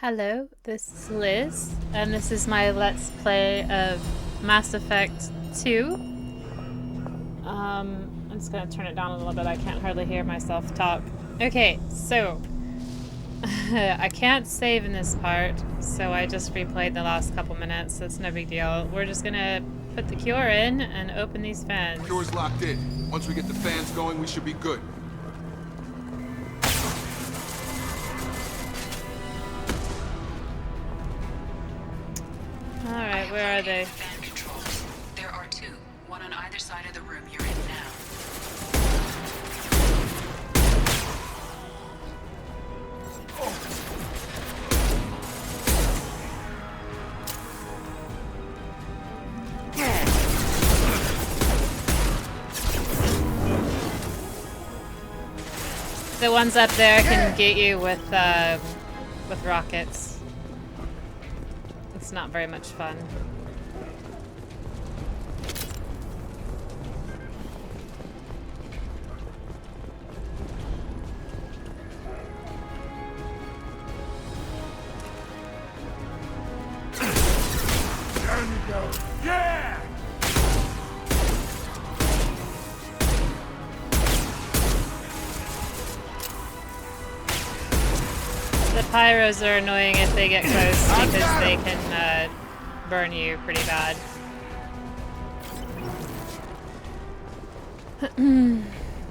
Hello, this is Liz, and this is my Let's Play of Mass Effect 2. I'm just gonna turn it down a little bit, I can't hardly hear myself talk. Okay, so, I can't save in this part, so I just replayed the last couple minutes, so it's no big deal. We're just gonna put the cure in and open these fans. Cure's locked in. Once we get the fans going, we should be good. Alright, where are they? Fan controls. There are two, one on either side of the room you're in now. The ones up there can get you with rockets. It's not very much fun. There you go. Yeah! The pyros are annoying if they get close because they can burn you pretty bad.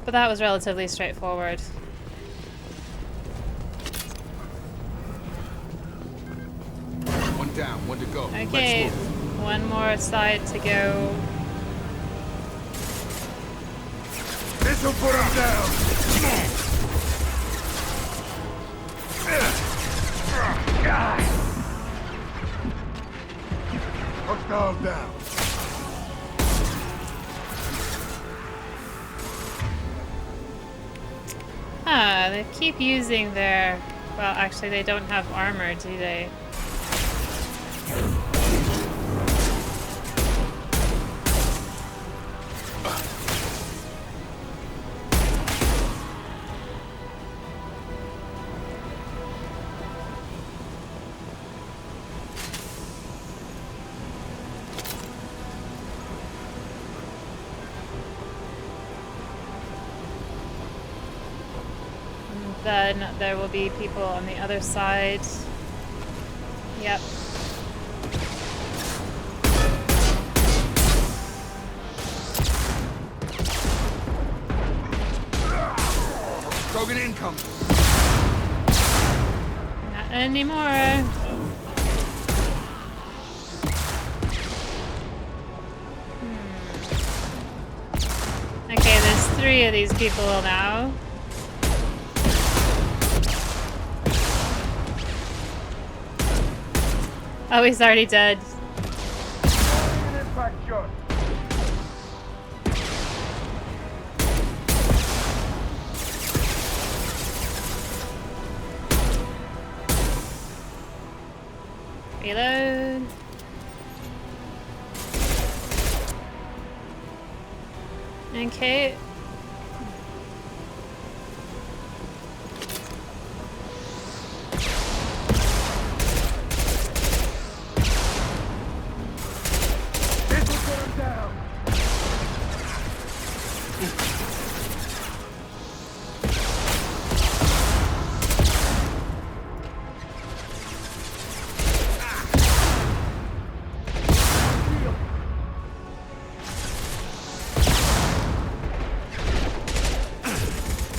But that was relatively straightforward. One down, one to go. Okay, Let's move. one more side to go. This'll put him down. Hostile down. Ah, they keep using their... Well, actually they don't have armor, do they? Then there will be people on the other side. Yep. Krogan income. Not anymore. Okay, there's 3 of these people now. Oh, he's already dead. Impact shot. Reload. Okay. This'll put him down.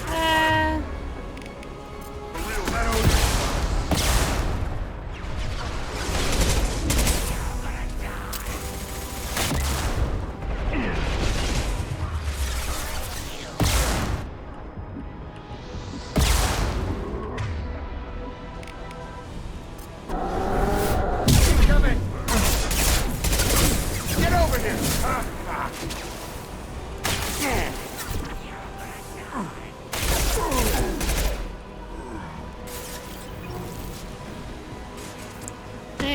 Ah. Coming. Get over here.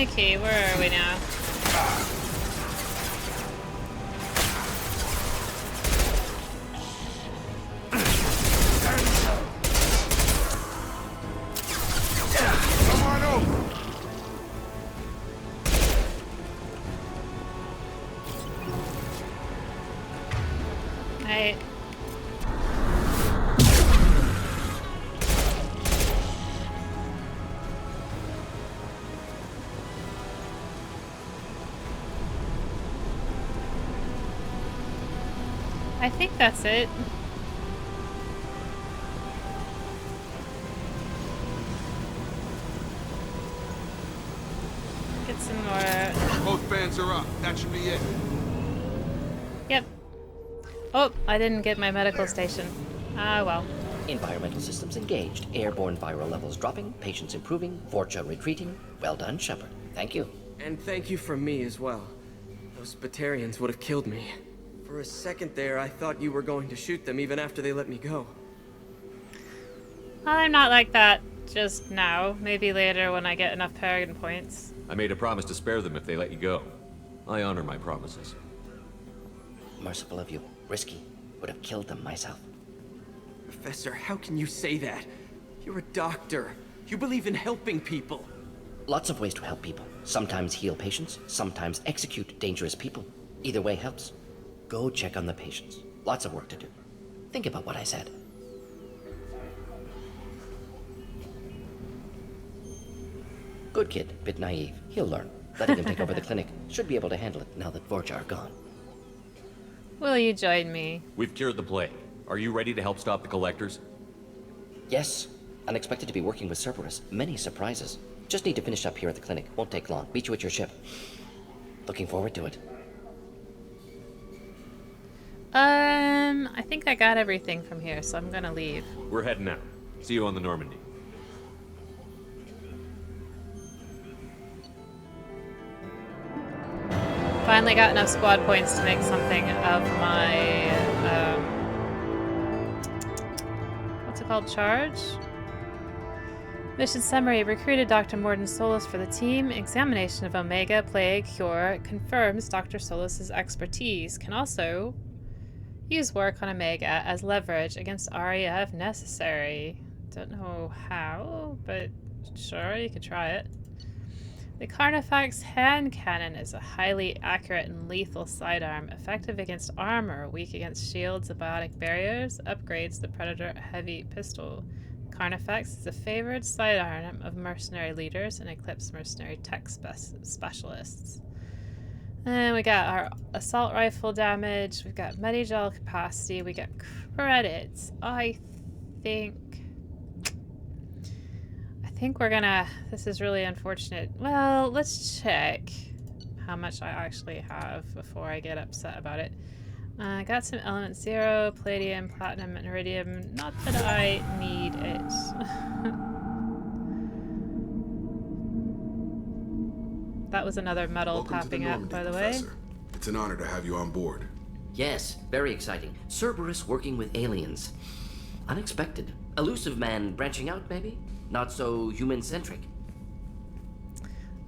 Okay, where are we now? Come on over. night. I think that's it. Get some more. Both fans are up. That should be it. Yep. Oh, I didn't get my medical station. Ah, well. Environmental systems engaged. Airborne viral levels dropping. Patients improving. Vorcha retreating. Well done, Shepard. Thank you. And thank you from me as well. Those Batarians would have killed me. For a second there, I thought you were going to shoot them even after they let me go. I'm not like that just now. Maybe later when I get enough Paragon points. I made a promise to spare them if they let you go. I honor my promises. Merciful of you. Risky. Would have killed them myself. Professor, how can you say that? You're a doctor. You believe in helping people. Lots of ways to help people. Sometimes heal patients, sometimes execute dangerous people. Either way helps. Go check on the patients. Lots of work to do. Think about what I said. Good kid, bit naive. He'll learn. Letting him take over the clinic. Should be able to handle it now that Vorcha are gone. Will you join me? We've cured the plague. Are you ready to help stop the collectors? Yes. Unexpected to be working with Cerberus. Many surprises. Just need to finish up here at the clinic. Won't take long. Meet you at your ship. Looking forward to it. I think I got everything from here, so I'm gonna leave. We're heading out. See you on the Normandy. Finally got enough squad points to make something of my, what's it called? Charge? Mission summary. Recruited Dr. Morden Solus for the team. Examination of Omega Plague Cure confirms Dr. Solus's expertise. Can also use work on Omega as leverage against Arya if necessary. Don't know how, but sure, you could try it. The Carnifex hand cannon is a highly accurate and lethal sidearm, effective against armor, weak against shields and biotic barriers, upgrades the Predator heavy pistol. Carnifex is a favored sidearm of mercenary leaders and Eclipse mercenary tech specialists. And we got our assault rifle damage, we've got Medigel capacity, we got credits. I think we're gonna... This is really unfortunate. Well, let's check how much I actually have before I get upset about it. I got some element 0, palladium, platinum, and iridium. Not that I need it. That was another metal Welcome popping to the up, Normandy, by the Professor. way. It's an honor to have you on board. Yes, very exciting. Cerberus working with aliens. Unexpected. Elusive man branching out, maybe? Not so human-centric.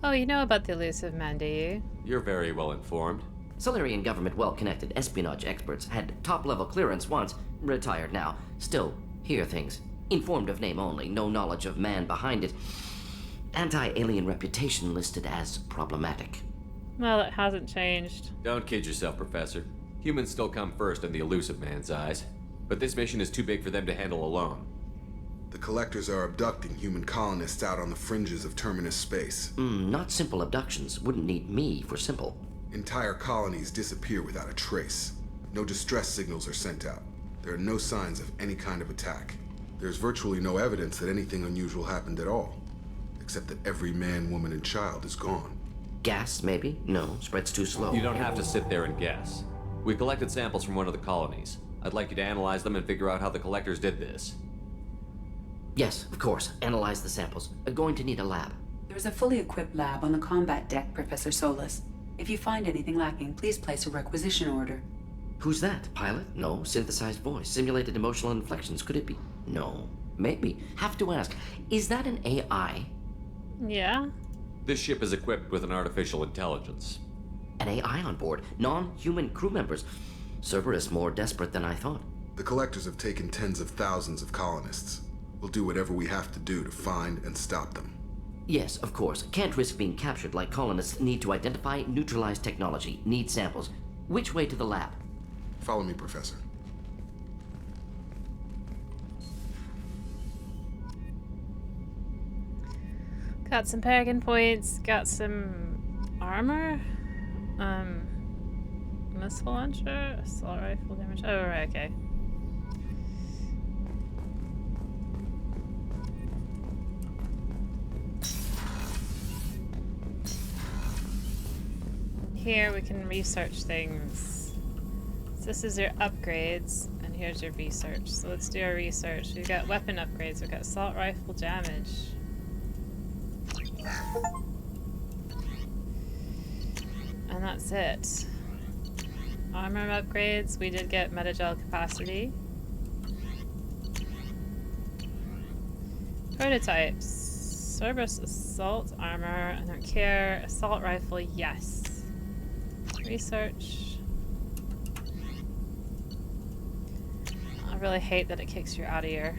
Oh, you know about the elusive man, do you? You're very well informed. Solarian government well-connected espionage experts had top-level clearance once, retired now. Still, hear things. Informed of name only, no knowledge of man behind it. Anti-alien reputation listed as problematic. Well, it hasn't changed. Don't kid yourself, Professor. Humans still come first in the elusive man's eyes. But this mission is too big for them to handle alone. The collectors are abducting human colonists out on the fringes of terminus space. Not simple abductions. Wouldn't need me for simple. Entire colonies disappear without a trace. No distress signals are sent out. There are no signs of any kind of attack. There's virtually no evidence that anything unusual happened at all. Except that every man, woman, and child is gone. Gas, maybe? No, spreads too slow. You don't have to sit there and guess. We collected samples from one of the colonies. I'd like you to analyze them and figure out how the collectors did this. Yes, of course. Analyze the samples. Going to need a lab. There's a fully equipped lab on the combat deck, Professor Solus. If you find anything lacking, please place a requisition order. Who's that? Pilot? No. Synthesized voice. Simulated emotional inflections. Could it be? No. Maybe. Have to ask. Is that an AI? Yeah. This ship is equipped with an artificial intelligence. An AI on board. Non-human crew members. Cerberus more desperate than I thought. The collectors have taken tens of thousands of colonists. We'll do whatever we have to do to find and stop them. Yes, of course. Can't risk being captured like colonists need to identify, neutralize technology, need samples. Which way to the lab? Follow me, Professor. Got some paragon points, got some armor. Missile launcher, assault rifle damage. Oh, right, okay. Here we can research things. So this is your upgrades, and here's your research. So let's do our research. We've got weapon upgrades, we've got assault rifle damage. And that's it. Armor upgrades, we did get metagel capacity. Prototypes. Cerberus assault armor, I don't care. Assault rifle, yes. Research. I really hate that it kicks you out of here.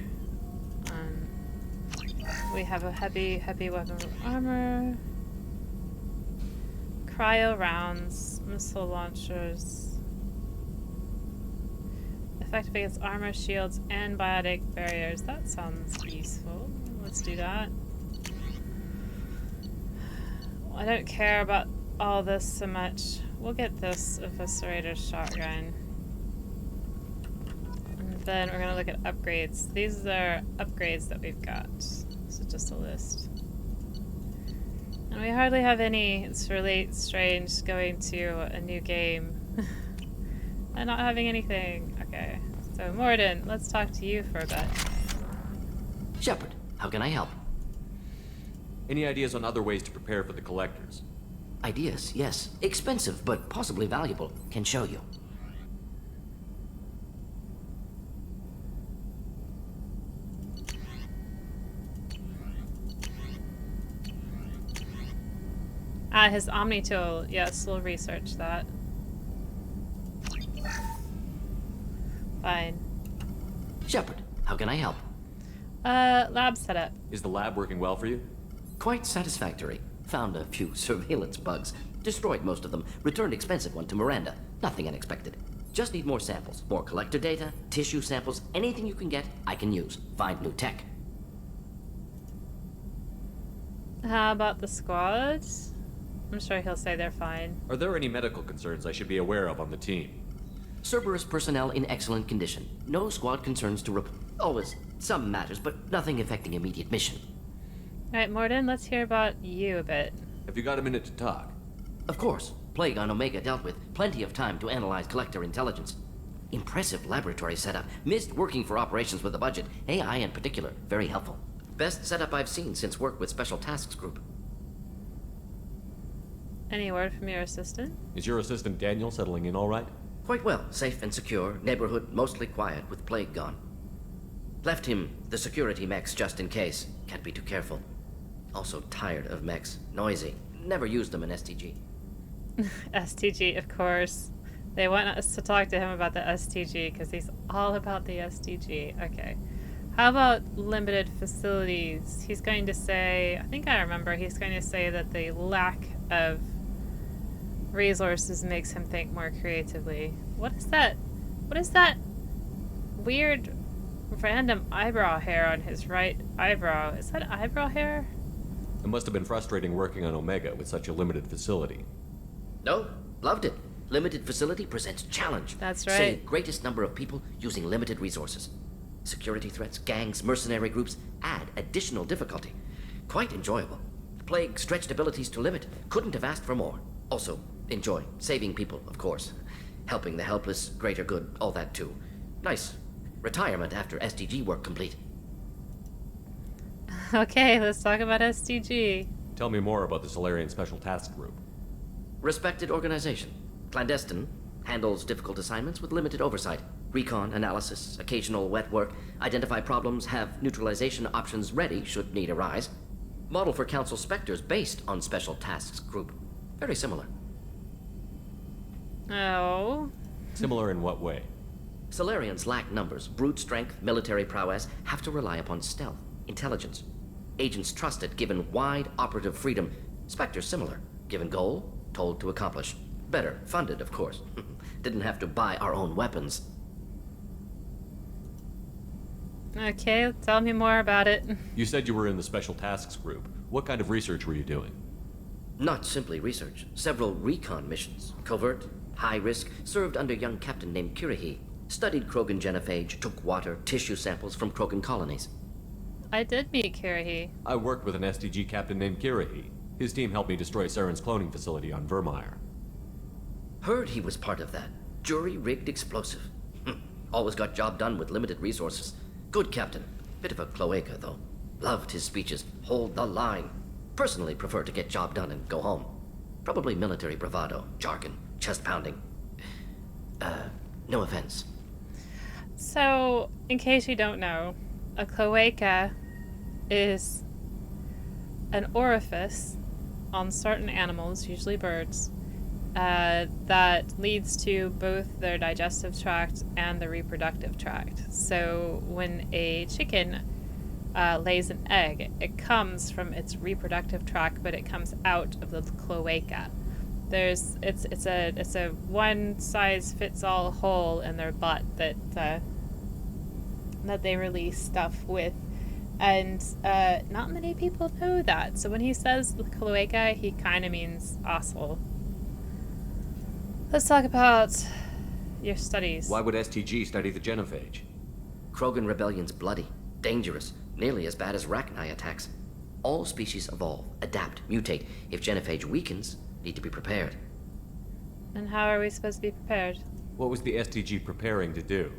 We have a heavy weapon armor. Cryo rounds, missile launchers. Effective against armor, shields, and biotic barriers. That sounds useful. Let's do that. I don't care about all this so much. We'll get this Eviscerator shotgun. And then we're gonna look at upgrades. These are upgrades that we've got. This is just a list. And we hardly have any. It's really strange going to a new game and not having anything. Okay, so Morden, let's talk to you for a bit. Shepard, how can I help? Any ideas on other ways to prepare for the collectors? Ideas, yes. Expensive, but possibly valuable. Can show you. His Omni tool. Yes, we'll research that. Fine. Shepard, how can I help? Lab setup. Is the lab working well for you? Quite satisfactory. Found a few surveillance bugs. Destroyed most of them. Returned expensive one to Miranda. Nothing unexpected. Just need more samples. More collector data, tissue samples, anything you can get, I can use. Find new tech. How about the squad? I'm sure he'll say they're fine. Are there any medical concerns I should be aware of on the team? Cerberus personnel in excellent condition. No squad concerns to report. Always some matters, but nothing affecting immediate mission. Alright, Morden, let's hear about you a bit. Have you got a minute to talk? Of course. Plague on Omega dealt with. Plenty of time to analyze collector intelligence. Impressive laboratory setup. Missed working for operations with a budget. AI in particular. Very helpful. Best setup I've seen since work with Special Tasks Group. Any word from your assistant? Is your assistant Daniel settling in all right? Quite well. Safe and secure. Neighborhood mostly quiet with Plague gone. Left him the security mechs just in case. Can't be too careful. Also tired of mechs. Noisy. Never used them in STG. STG, of course. They want us to talk to him about the STG because he's all about the STG. Okay. How about limited facilities? He's going to say, I think I remember, he's going to say that the lack of resources makes him think more creatively. What is that? What is that weird random eyebrow hair on his right eyebrow? Is that eyebrow hair? It must have been frustrating working on Omega with such a limited facility. No, loved it. Limited facility presents challenge. That's right. Say greatest number of people using limited resources. Security threats, gangs, mercenary groups add additional difficulty. Quite enjoyable. Plague stretched abilities to limit. Couldn't have asked for more. Also, enjoy. Saving people, of course. Helping the helpless, greater good, all that too. Nice. Retirement after SDG work complete. Okay, let's talk about STG. Tell me more about the Solarian Special Task Group. Respected organization. Clandestine. Handles difficult assignments with limited oversight. Recon, analysis, occasional wet work. Identify problems, have neutralization options ready should need arise. Model for Council Spectres based on Special Tasks Group. Very similar. Oh. Similar in what way? Solarians lack numbers, brute strength, military prowess, have to rely upon stealth, intelligence. Agents trusted, given wide operative freedom. Spectres similar, given goal, told to accomplish. Better, funded, of course. Didn't have to buy our own weapons. Okay, tell me more about it. You said you were in the Special Tasks Group. What kind of research were you doing? Not simply research. Several recon missions. Covert, high risk, served under a young captain named Kirihi. Studied Krogan genophage, took water, tissue samples from Krogan colonies. I did meet Kirihi. I worked with an STG captain named Kirihi. His team helped me destroy Saren's cloning facility on Vermeer. Heard he was part of that. Jury-rigged explosive. Always got job done with limited resources. Good captain. Bit of a cloaca, though. Loved his speeches. Hold the line. Personally prefer to get job done and go home. Probably military bravado, jargon, chest pounding. No offense. So, in case you don't know, a cloaca is an orifice on certain animals, usually birds, that leads to both their digestive tract and the reproductive tract. So when a chicken lays an egg, it comes from its reproductive tract, but it comes out of the cloaca. It's a one size fits all hole in their butt that they release stuff with, and not many people know that. So when he says cloaca, he kind of means asshole. Let's talk about your studies. Why would STG study the genophage? Krogan rebellion's bloody, dangerous, nearly as bad as Rachni attacks. All species evolve, adapt, mutate. If genophage weakens, need to be prepared. And how are we supposed to be prepared? What was the STG preparing to do?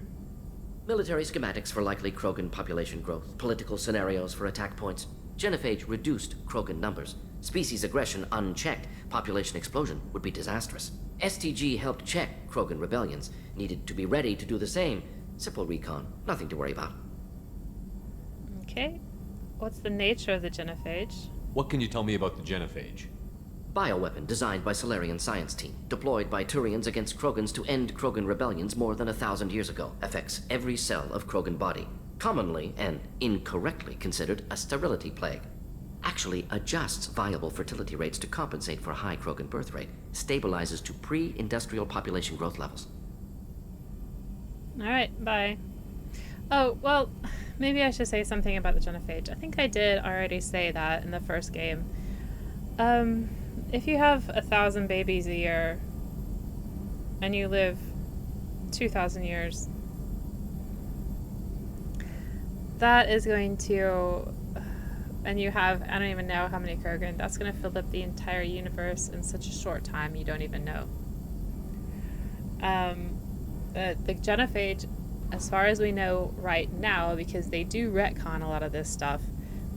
Military schematics for likely Krogan population growth, political scenarios for attack points. Genophage reduced Krogan numbers. Species aggression unchecked, population explosion would be disastrous. STG helped check Krogan rebellions, needed to be ready to do the same. Simple recon, nothing to worry about. Okay. What's the nature of the genophage? What can you tell me about the genophage? Bioweapon designed by Solarian science team, deployed by Turians against Krogans to end Krogan rebellions more than 1,000 years ago. Affects every cell of Krogan body. Commonly and incorrectly considered a sterility plague. Actually adjusts viable fertility rates to compensate for a high Krogan birth rate. Stabilizes to pre-industrial population growth levels. Alright, bye. Oh, well, maybe I should say something about the genophage. I think I did already say that in the first game. If you have 1,000 babies a year, and you live 2,000 years, that is going to, and you have, I don't even know how many Krogan, that's going to fill up the entire universe in such a short time you don't even know. The genophage, as far as we know right now, because they do retcon a lot of this stuff,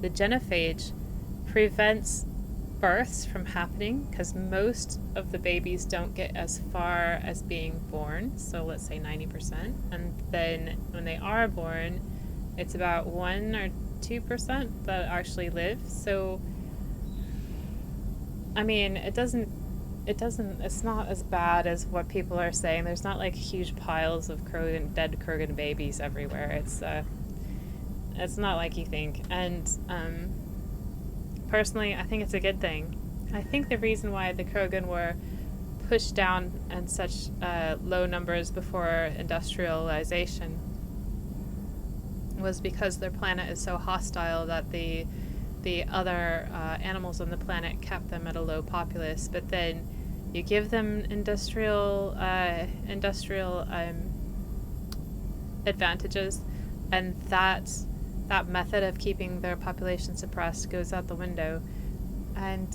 the genophage prevents births from happening because most of the babies don't get as far as being born, so let's say 90%, and then when they are born, it's about 1 or 2% that actually live. So I mean, it's not as bad as what people are saying. There's not like huge piles of dead Krogan babies everywhere. It's not like you think. And personally, I think it's a good thing. I think the reason why the Krogan were pushed down in such low numbers before industrialization was because their planet is so hostile that the other animals on the planet kept them at a low populace. But then you give them industrial advantages, and that method of keeping their population suppressed goes out the window. And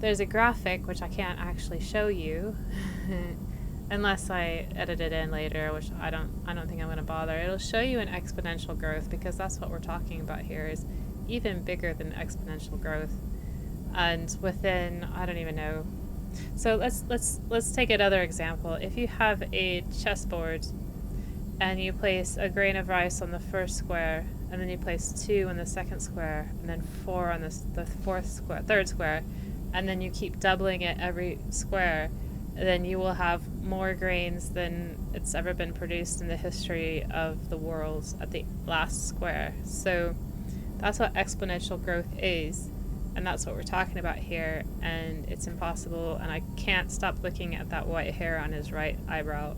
there's a graphic which I can't actually show you unless I edit it in later, which I don't think I'm going to bother. It'll show you an exponential growth, because that's what we're talking about here, is even bigger than exponential growth. And within, I don't even know. So let's take another example. If you have a chessboard and you place a grain of rice on the first square, and then you place 2 on the second square, and then 4 on the third square, and then you keep doubling it every square, then you will have more grains than it's ever been produced in the history of the world at the last square. So that's what exponential growth is, and that's what we're talking about here, and it's impossible, and I can't stop looking at that white hair on his right eyebrow.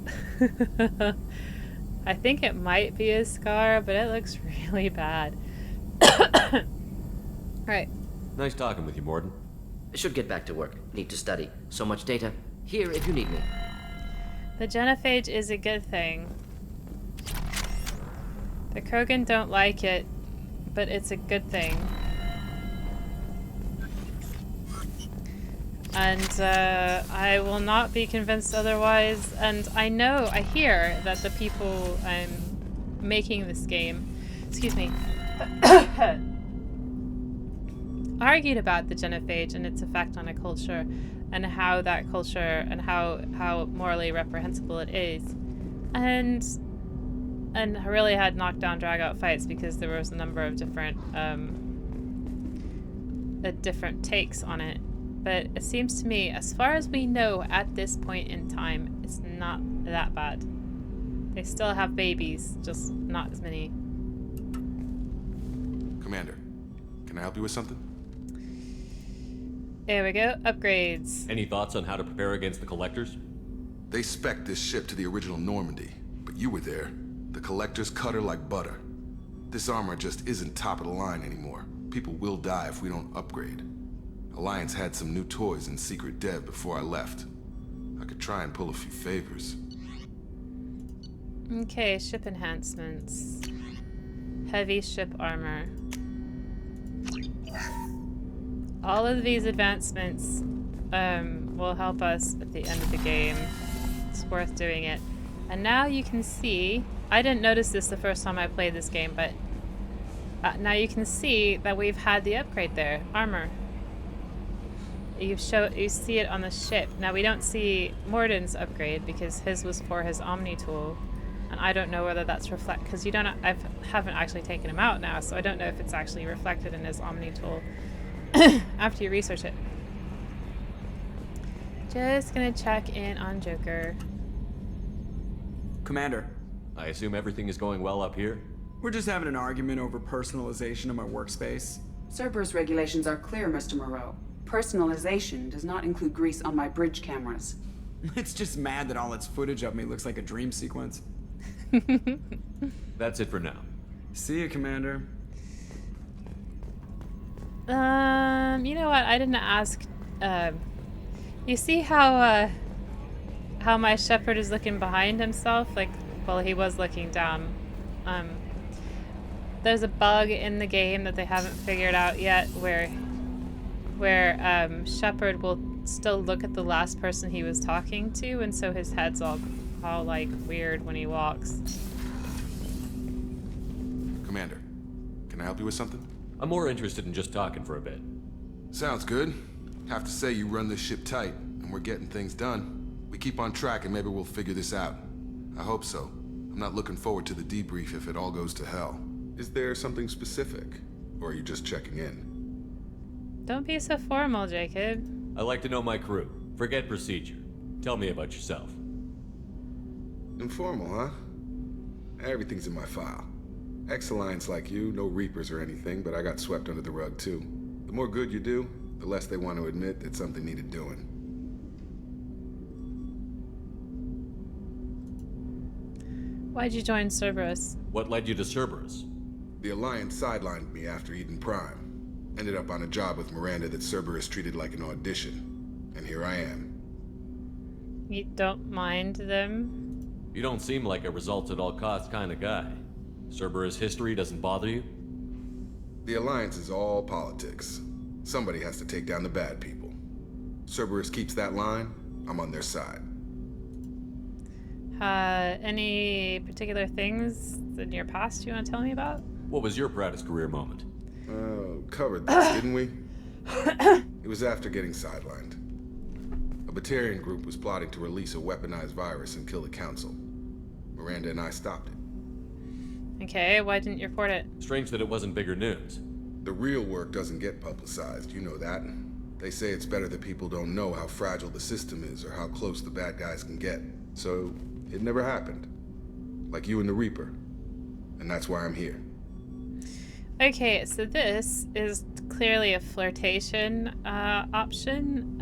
I think it might be a scar, but it looks really bad. Right. Nice talking with you, Morden. Should get back to work. Need to study. So much data. Here if you need me. The genophage is a good thing. The Krogan don't like it, but it's a good thing. And I will not be convinced otherwise. And I hear that the people making this game, excuse me, argued about the genophage and its effect on a culture, and how that culture and how morally reprehensible it is, and really had knockdown drag-out fights because there was a number of different takes on it. But it seems to me, as far as we know at this point in time, it's not that bad. They still have babies, just not as many. Commander, can I help you with something? There we go. Upgrades. Any thoughts on how to prepare against the Collectors? They spec'd this ship to the original Normandy, but you were there. The Collectors cut her like butter. This armor just isn't top of the line anymore. People will die if we don't upgrade. Alliance had some new toys in secret dev before I left. I could try and pull a few favors. Okay, ship enhancements. Heavy ship armor. All of these advancements will help us at the end of the game. It's worth doing it. And now you can see, I didn't notice this the first time I played this game, but now you can see that we've had the upgrade there. Armor. You see it on the ship. Now we don't see Morden's upgrade because his was for his Omni tool, and I don't know whether that's because I haven't actually taken him out now, so I don't know if it's actually reflected in his Omni tool after you research it. Just gonna check in on Joker. Commander, I assume everything is going well up here? we're just having an argument over personalization of my workspace. Cerberus regulations are clear, Mr. Moreau. Personalization does not include grease on my bridge cameras. It's just mad that all its footage of me looks like a dream sequence. That's it for now. See you, Commander. You know what? I didn't ask. You see how my shepherd is looking behind himself? Like, well, he was looking down. There's a bug in the game that they haven't figured out yet, where Shepard will still look at the last person he was talking to, and so his head's all like weird when he walks. Commander, can I help you with something? I'm more interested in just talking for a bit. Sounds good. Have to say you run this ship tight, and we're getting things done. We keep on track and maybe we'll figure this out. I hope so. I'm not looking forward to the debrief if it all goes to hell. Is there something specific? Or are you just checking in? Don't be so formal, Jacob. I like to know my crew. Forget procedure. Tell me about yourself. Informal, huh? Everything's in my file. Ex-Alliance like you, no Reapers or anything, but I got swept under the rug too. The more good you do, the less they want to admit that something needed doing. Why'd you join Cerberus? What led you to Cerberus? The Alliance sidelined me after Eden Prime. Ended up on a job with Miranda that Cerberus treated like an audition. And here I am. You don't mind them? You don't seem like a results-at-all-costs kind of guy. Cerberus history doesn't bother you? The Alliance is all politics. Somebody has to take down the bad people. Cerberus keeps that line, I'm on their side. Any particular things in your past you want to tell me about? What was your proudest career moment? Covered this, didn't we? It was after getting sidelined. A Batarian group was plotting to release a weaponized virus and kill the Council. Miranda and I stopped it. Okay, why didn't you report it? Strange that it wasn't bigger news. The real work doesn't get publicized, you know that. They say it's better that people don't know how fragile the system is or how close the bad guys can get. So, it never happened. Like you and the Reaper. And that's why I'm here. Okay, so this is clearly a flirtation option.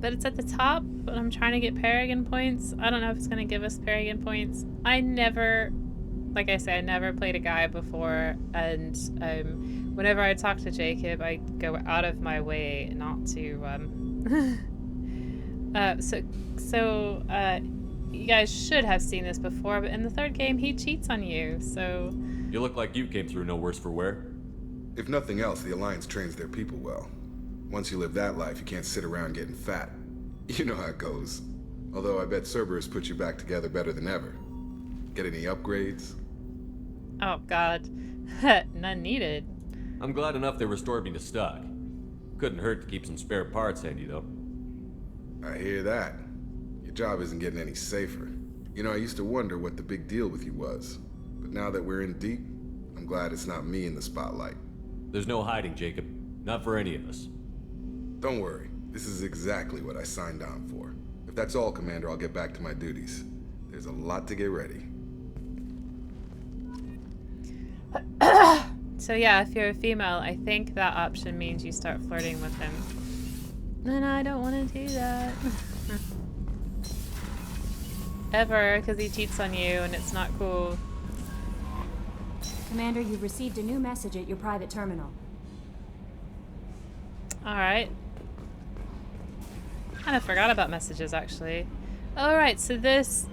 but it's at the top, but I'm trying to get Paragon points. I don't know if it's going to give us Paragon points. I never, like I said, I never played a guy before, and whenever I talk to Jacob, I go out of my way not to, so you guys should have seen this before, but in the third game, he cheats on you, so... You look like you came through no worse for wear. If nothing else, the Alliance trains their people well. Once you live that life, you can't sit around getting fat. You know how it goes. Although I bet Cerberus put you back together better than ever. Get any upgrades? Oh god. None needed. I'm glad enough they restored me to stock. Couldn't hurt to keep some spare parts handy, though. I hear that. Your job isn't getting any safer. You know, I used to wonder what the big deal with you was. But now that we're in deep, I'm glad it's not me in the spotlight. There's no hiding, Jacob. Not for any of us. Don't worry. This is exactly what I signed on for. If that's all, Commander, I'll get back to my duties. There's a lot to get ready. So yeah, if you're a female, I think that option means you start flirting with him. And I don't want to do that. Ever, because he cheats on you and it's not cool. Commander, you've received a new message at your private terminal. Alright. Kind of forgot about messages, actually. Alright, so this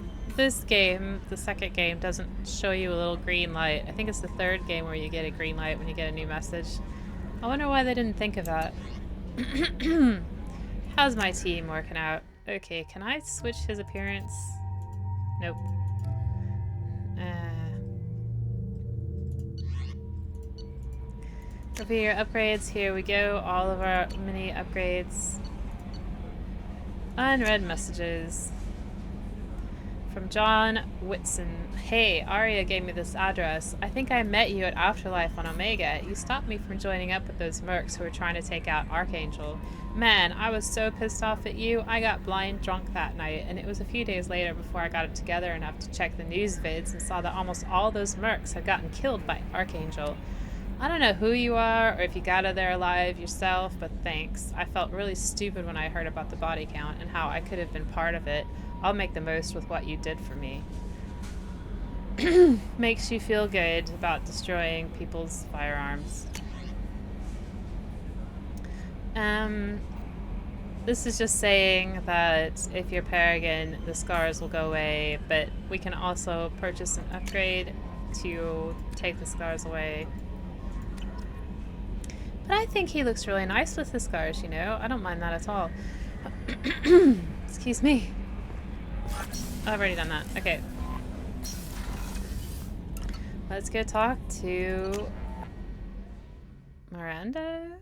game, the second game, doesn't show you a little green light. I think it's the third game where you get a green light when you get a new message. I wonder why they didn't think of that. How's my team working out? Okay, can I switch his appearance? Nope. Over here, upgrades, here we go. All of our mini upgrades. Unread messages. From John Whitson. Hey, Arya gave me this address. I think I met you at Afterlife on Omega. You stopped me from joining up with those mercs who were trying to take out Archangel. Man, I was so pissed off at you. I got blind drunk that night, and it was a few days later before I got it together enough to check the news vids and saw that almost all those mercs had gotten killed by Archangel. I don't know who you are or if you got out of there alive yourself, but thanks. I felt really stupid when I heard about the body count and how I could have been part of it. I'll make the most with what you did for me. Makes you feel good about destroying people's firearms. This is just saying that if you're Paragon, the scars will go away, but we can also purchase an upgrade to take the scars away. But I think he looks really nice with the scars, you know? I don't mind that at all. Excuse me. I've already done that. Okay. Let's go talk to Miranda.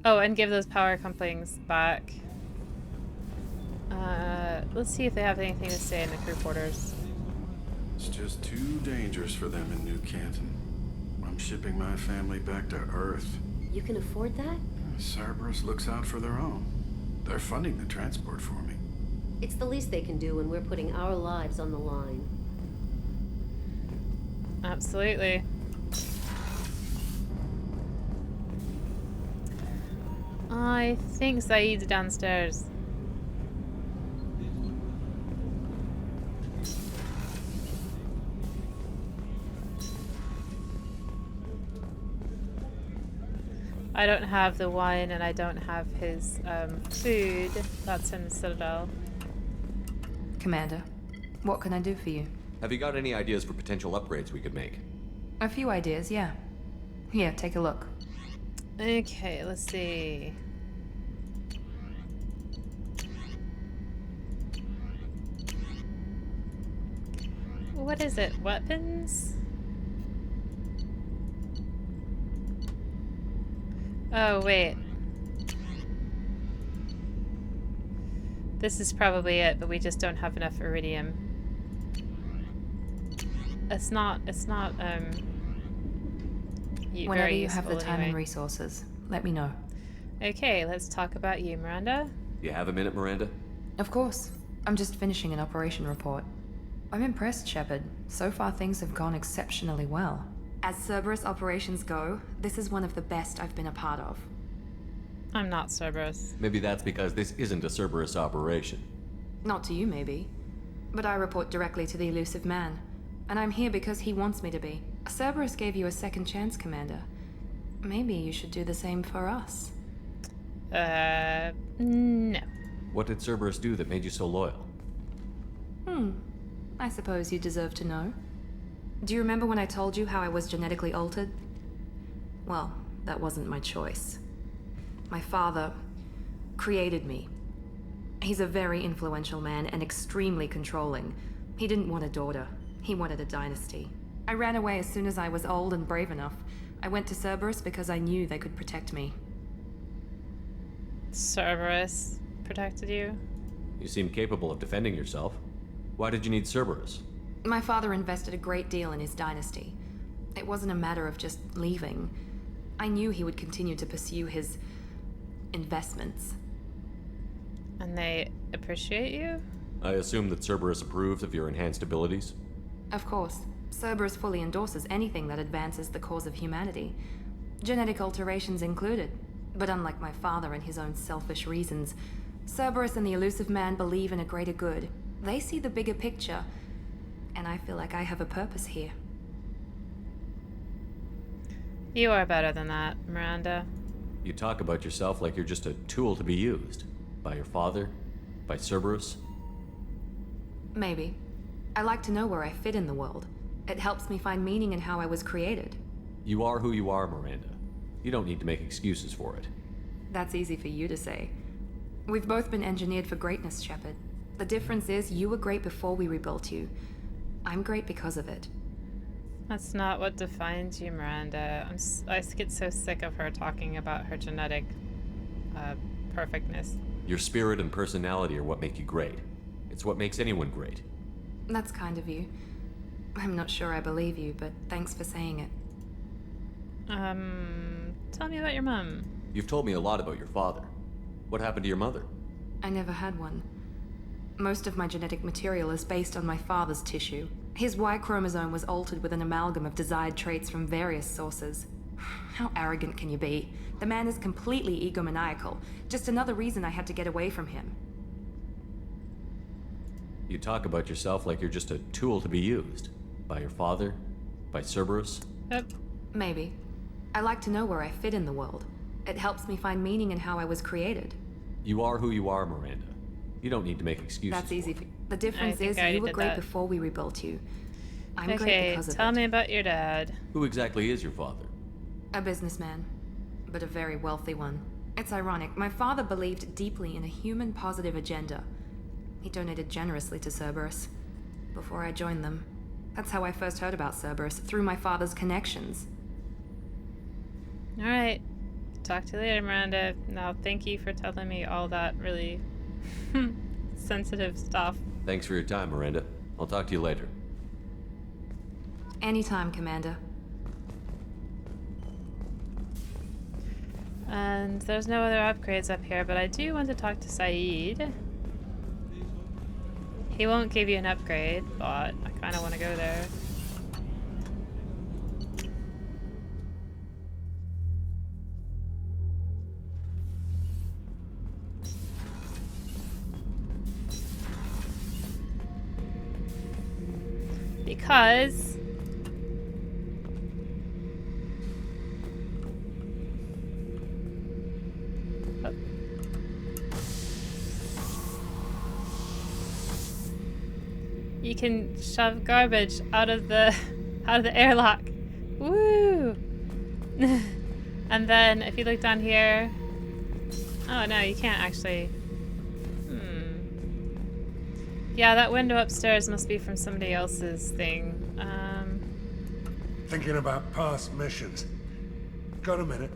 Oh, and give those power couplings back. Let's see if they have anything to say in the crew quarters. It's just too dangerous for them in New Canton. I'm shipping my family back to Earth. You can afford that? Cerberus looks out for their own. They're funding the transport for me. It's the least they can do when we're putting our lives on the line. Absolutely. I think Saeed's downstairs. I don't have the wine and I don't have his food. That's in the Citadel. Commander, what can I do for you? Have you got any ideas for potential upgrades we could make? A few ideas, yeah. Here, take a look. Okay, let's see. What is it? Weapons? Oh, wait. This is probably it, but we just don't have enough iridium. It's not, Whenever you have the time and resources, let me know. Okay, let's talk about you, Miranda. You have a minute, Miranda? Of course. I'm just finishing an operation report. I'm impressed, Shepard. So far things have gone exceptionally well. As Cerberus operations go, this is one of the best I've been a part of. I'm not Cerberus. Maybe that's because this isn't a Cerberus operation. Not to you, maybe. But I report directly to the elusive man. And I'm here because he wants me to be. Cerberus gave you a second chance, Commander. Maybe you should do the same for us. No. What did Cerberus do that made you so loyal? I suppose you deserve to know. Do you remember when I told you how I was genetically altered? Well, that wasn't my choice. My father created me. He's a very influential man and extremely controlling. He didn't want a daughter. He wanted a dynasty. I ran away as soon as I was old and brave enough. I went to Cerberus because I knew they could protect me. Cerberus protected you? You seem capable of defending yourself. Why did you need Cerberus? My father invested a great deal in his dynasty. It wasn't a matter of just leaving. I knew he would continue to pursue his investments. And they appreciate you? I assume that Cerberus approved of your enhanced abilities? Of course. Cerberus fully endorses anything that advances the cause of humanity. Genetic alterations included. But unlike my father and his own selfish reasons, Cerberus and the elusive man believe in a greater good. They see the bigger picture, and I feel like I have a purpose here. You are better than that, Miranda. You talk about yourself like you're just a tool to be used. By your father? By Cerberus? Maybe. I like to know where I fit in the world. It helps me find meaning in how I was created. You are who you are, Miranda. You don't need to make excuses for it. That's easy for you to say. We've both been engineered for greatness, Shepard. The difference is you were great before we rebuilt you. I'm great because of it. That's not what defines you, Miranda. I get so sick of her talking about her genetic perfectness. Your spirit and personality are what make you great. It's what makes anyone great. That's kind of you. I'm not sure I believe you, but thanks for saying it. Tell me about your mom. You've told me a lot about your father. What happened to your mother? I never had one. Most of my genetic material is based on my father's tissue. His Y chromosome was altered with an amalgam of desired traits from various sources. How arrogant can you be? The man is completely egomaniacal. Just another reason I had to get away from him. You talk about yourself like you're just a tool to be used. By your father? By Cerberus? Yep. Maybe. I like to know where I fit in the world. It helps me find meaning in how I was created. You are who you are, Miranda. You don't need to make excuses. That's easy. For the difference is you were great before we rebuilt you. I'm great because of it. Okay, tell me about your dad. Who exactly is your father? A businessman, but a very wealthy one. It's ironic. My father believed deeply in a human positive agenda. He donated generously to Cerberus before I joined them. That's how I first heard about Cerberus, through my father's connections. Alright. Talk to you later, Miranda. Now, thank you for telling me all that really sensitive stuff. Thanks for your time, Miranda. I'll talk to you later. Anytime, Commander. And there's no other upgrades up here, but I do want to talk to Saeed. He won't give you an upgrade, but I kind of want to go there. Because you can shove garbage out of the airlock. Woo! And then if you look down here, oh no, you can't actually. Yeah, that window upstairs must be from somebody else's thing. Thinking about past missions. Got a minute?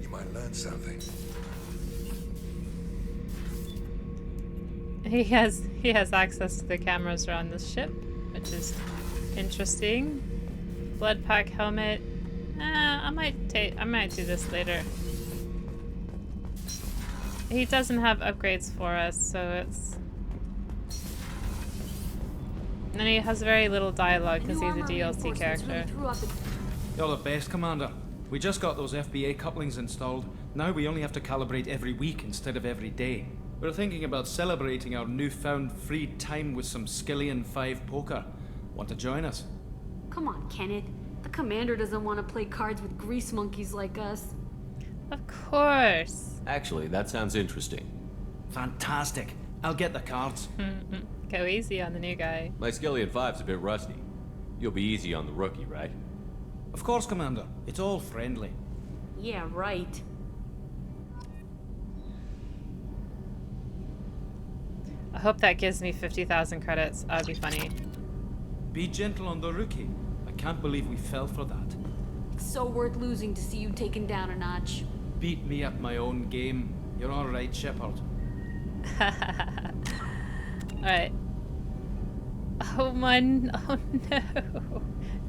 You might learn something. He has access to the cameras around this ship, which is interesting. Blood pack helmet. I might do this later. He doesn't have upgrades for us, so it's. And he has very little dialogue because he's a DLC character. You're the best, Commander. We just got those FBA couplings installed. Now we only have to calibrate every week instead of every day. We're thinking about celebrating our newfound free time with some Skillian 5 poker. Want to join us? Come on, Kenneth. The commander doesn't want to play cards with grease monkeys like us. Of course. Actually, that sounds interesting. Fantastic. I'll get the cards. Go easy on the new guy. My Skillian 5's a bit rusty. You'll be easy on the rookie, right? Of course, Commander. It's all friendly. Yeah, right. I hope that gives me 50,000 credits. That would be funny. Be gentle on the rookie. I can't believe we fell for that. So worth losing to see you taken down a notch. Beat me at my own game. You're all right, Shepard. Alright. Oh man. Oh no.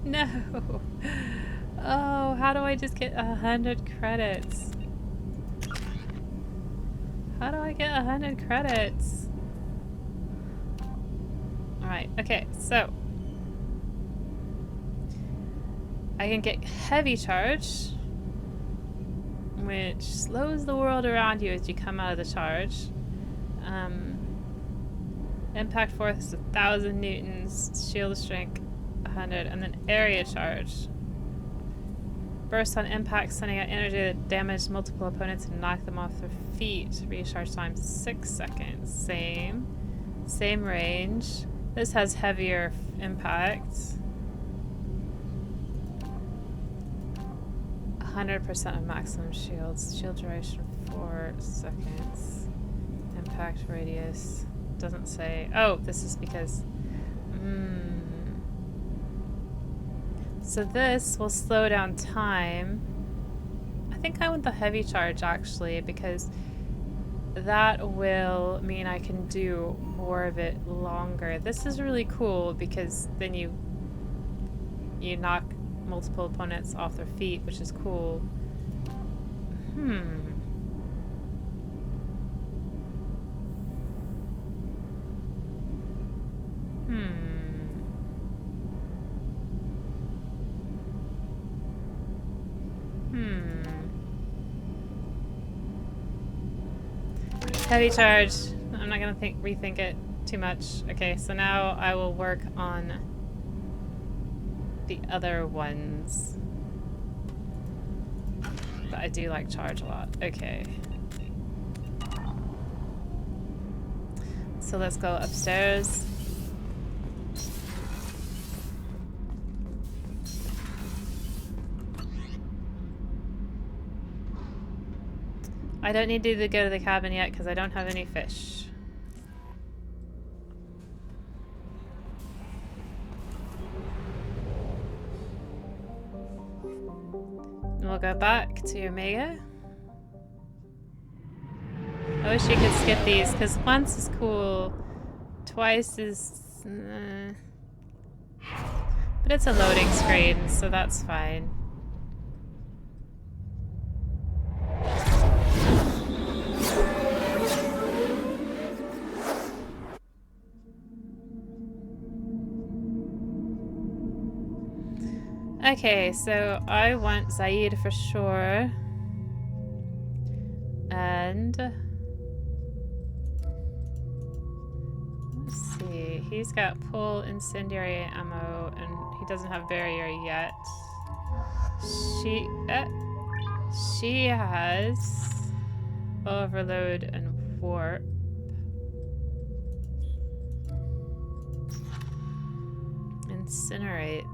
No. Oh, how do I just get 100 credits? How do I get 100 credits? Alright, okay, so I can get heavy charge, which slows the world around you as you come out of the charge. Impact force 1,000 newtons, shield strength 100, and then area charge. Burst on impact, sending out energy that damages multiple opponents and knock them off their feet. Recharge time 6 seconds. Same range. This has heavier impact. 100% of maximum shields. Shield duration 4 seconds. Impact radius. Doesn't say. Oh, this is because. So this will slow down time. I think I want the heavy charge actually, because that will mean I can do more of it longer. This is really cool because then you knock multiple opponents off their feet, which is cool. Heavy charge. I'm not gonna rethink it too much. Okay, so now I will work on the other ones. But I do like charge a lot. Okay. So let's go upstairs. I don't need to go to the cabin yet because I don't have any fish. And we'll go back to Omega. I wish you could skip these because once is cool, twice is... But it's a loading screen, so that's fine. Okay, so I want Zaid for sure. And let's see, he's got pull incendiary ammo and he doesn't have barrier yet. She has overload and warp. Incinerate.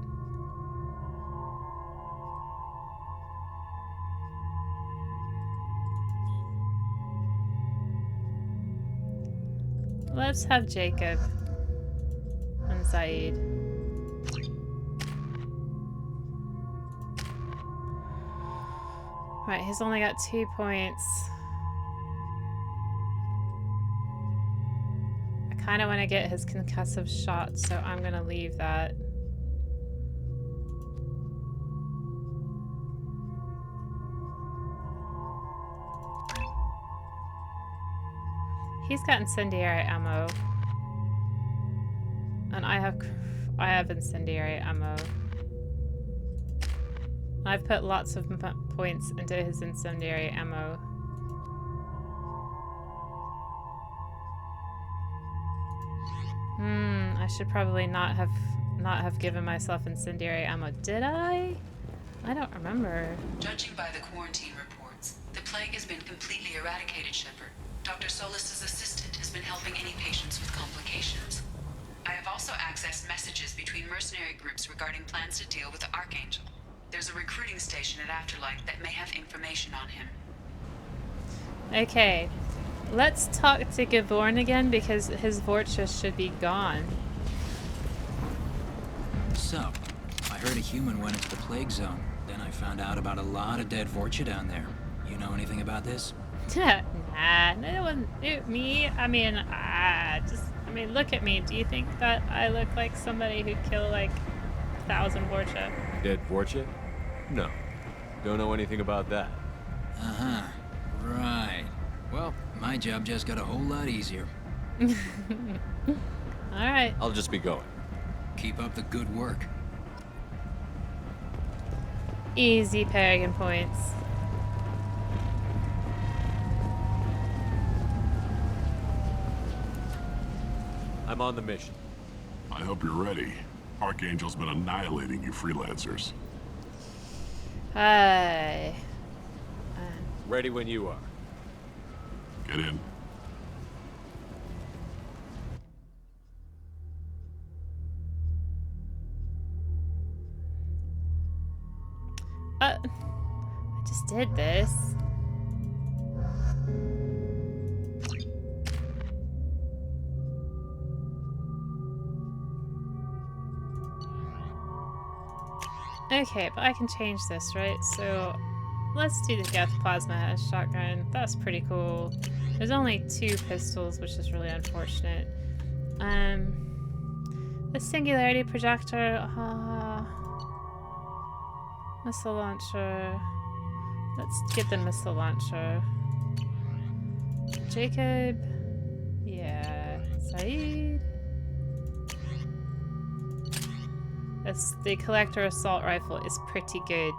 Let's have Jacob and Zaid. Right, he's only got 2 points. I kind of want to get his concussive shot, so I'm going to leave that. He's got incendiary ammo. And I have incendiary ammo. I've put lots of points into his incendiary ammo. I should probably not have given myself incendiary ammo, did I? I don't remember. Judging by the quarantine reports, the plague has been completely eradicated, Shepard. Dr. Solis's assistant has been helping any patients with complications. I have also accessed messages between mercenary groups regarding plans to deal with the Archangel. There's a recruiting station at Afterlight that may have information on him. Okay, let's talk to Gavorn again because his Vorcha should be gone. So, I heard a human went into the plague zone. Then I found out about a lot of dead Vorcha down there. You know anything about this? Nah, no one. Me? I mean, look at me. Do you think that I look like somebody who'd kill like 1,000 Vorcha? Dead Vorcha? No. Don't know anything about that. Uh-huh. Right. Well, my job just got a whole lot easier. Alright. I'll just be going. Keep up the good work. Easy Paragon points. I'm on the mission. I hope you're ready. Archangel's been annihilating you freelancers. Hi. Ready when you are. Get in. I just did this. Okay, but I can change this, right? So let's do the Death Plasma shotgun. That's pretty cool. There's only 2 pistols, which is really unfortunate. The Singularity Projector. Missile launcher. Let's get the missile launcher. Jacob. Yeah. Saeed. The Collector Assault Rifle is pretty good.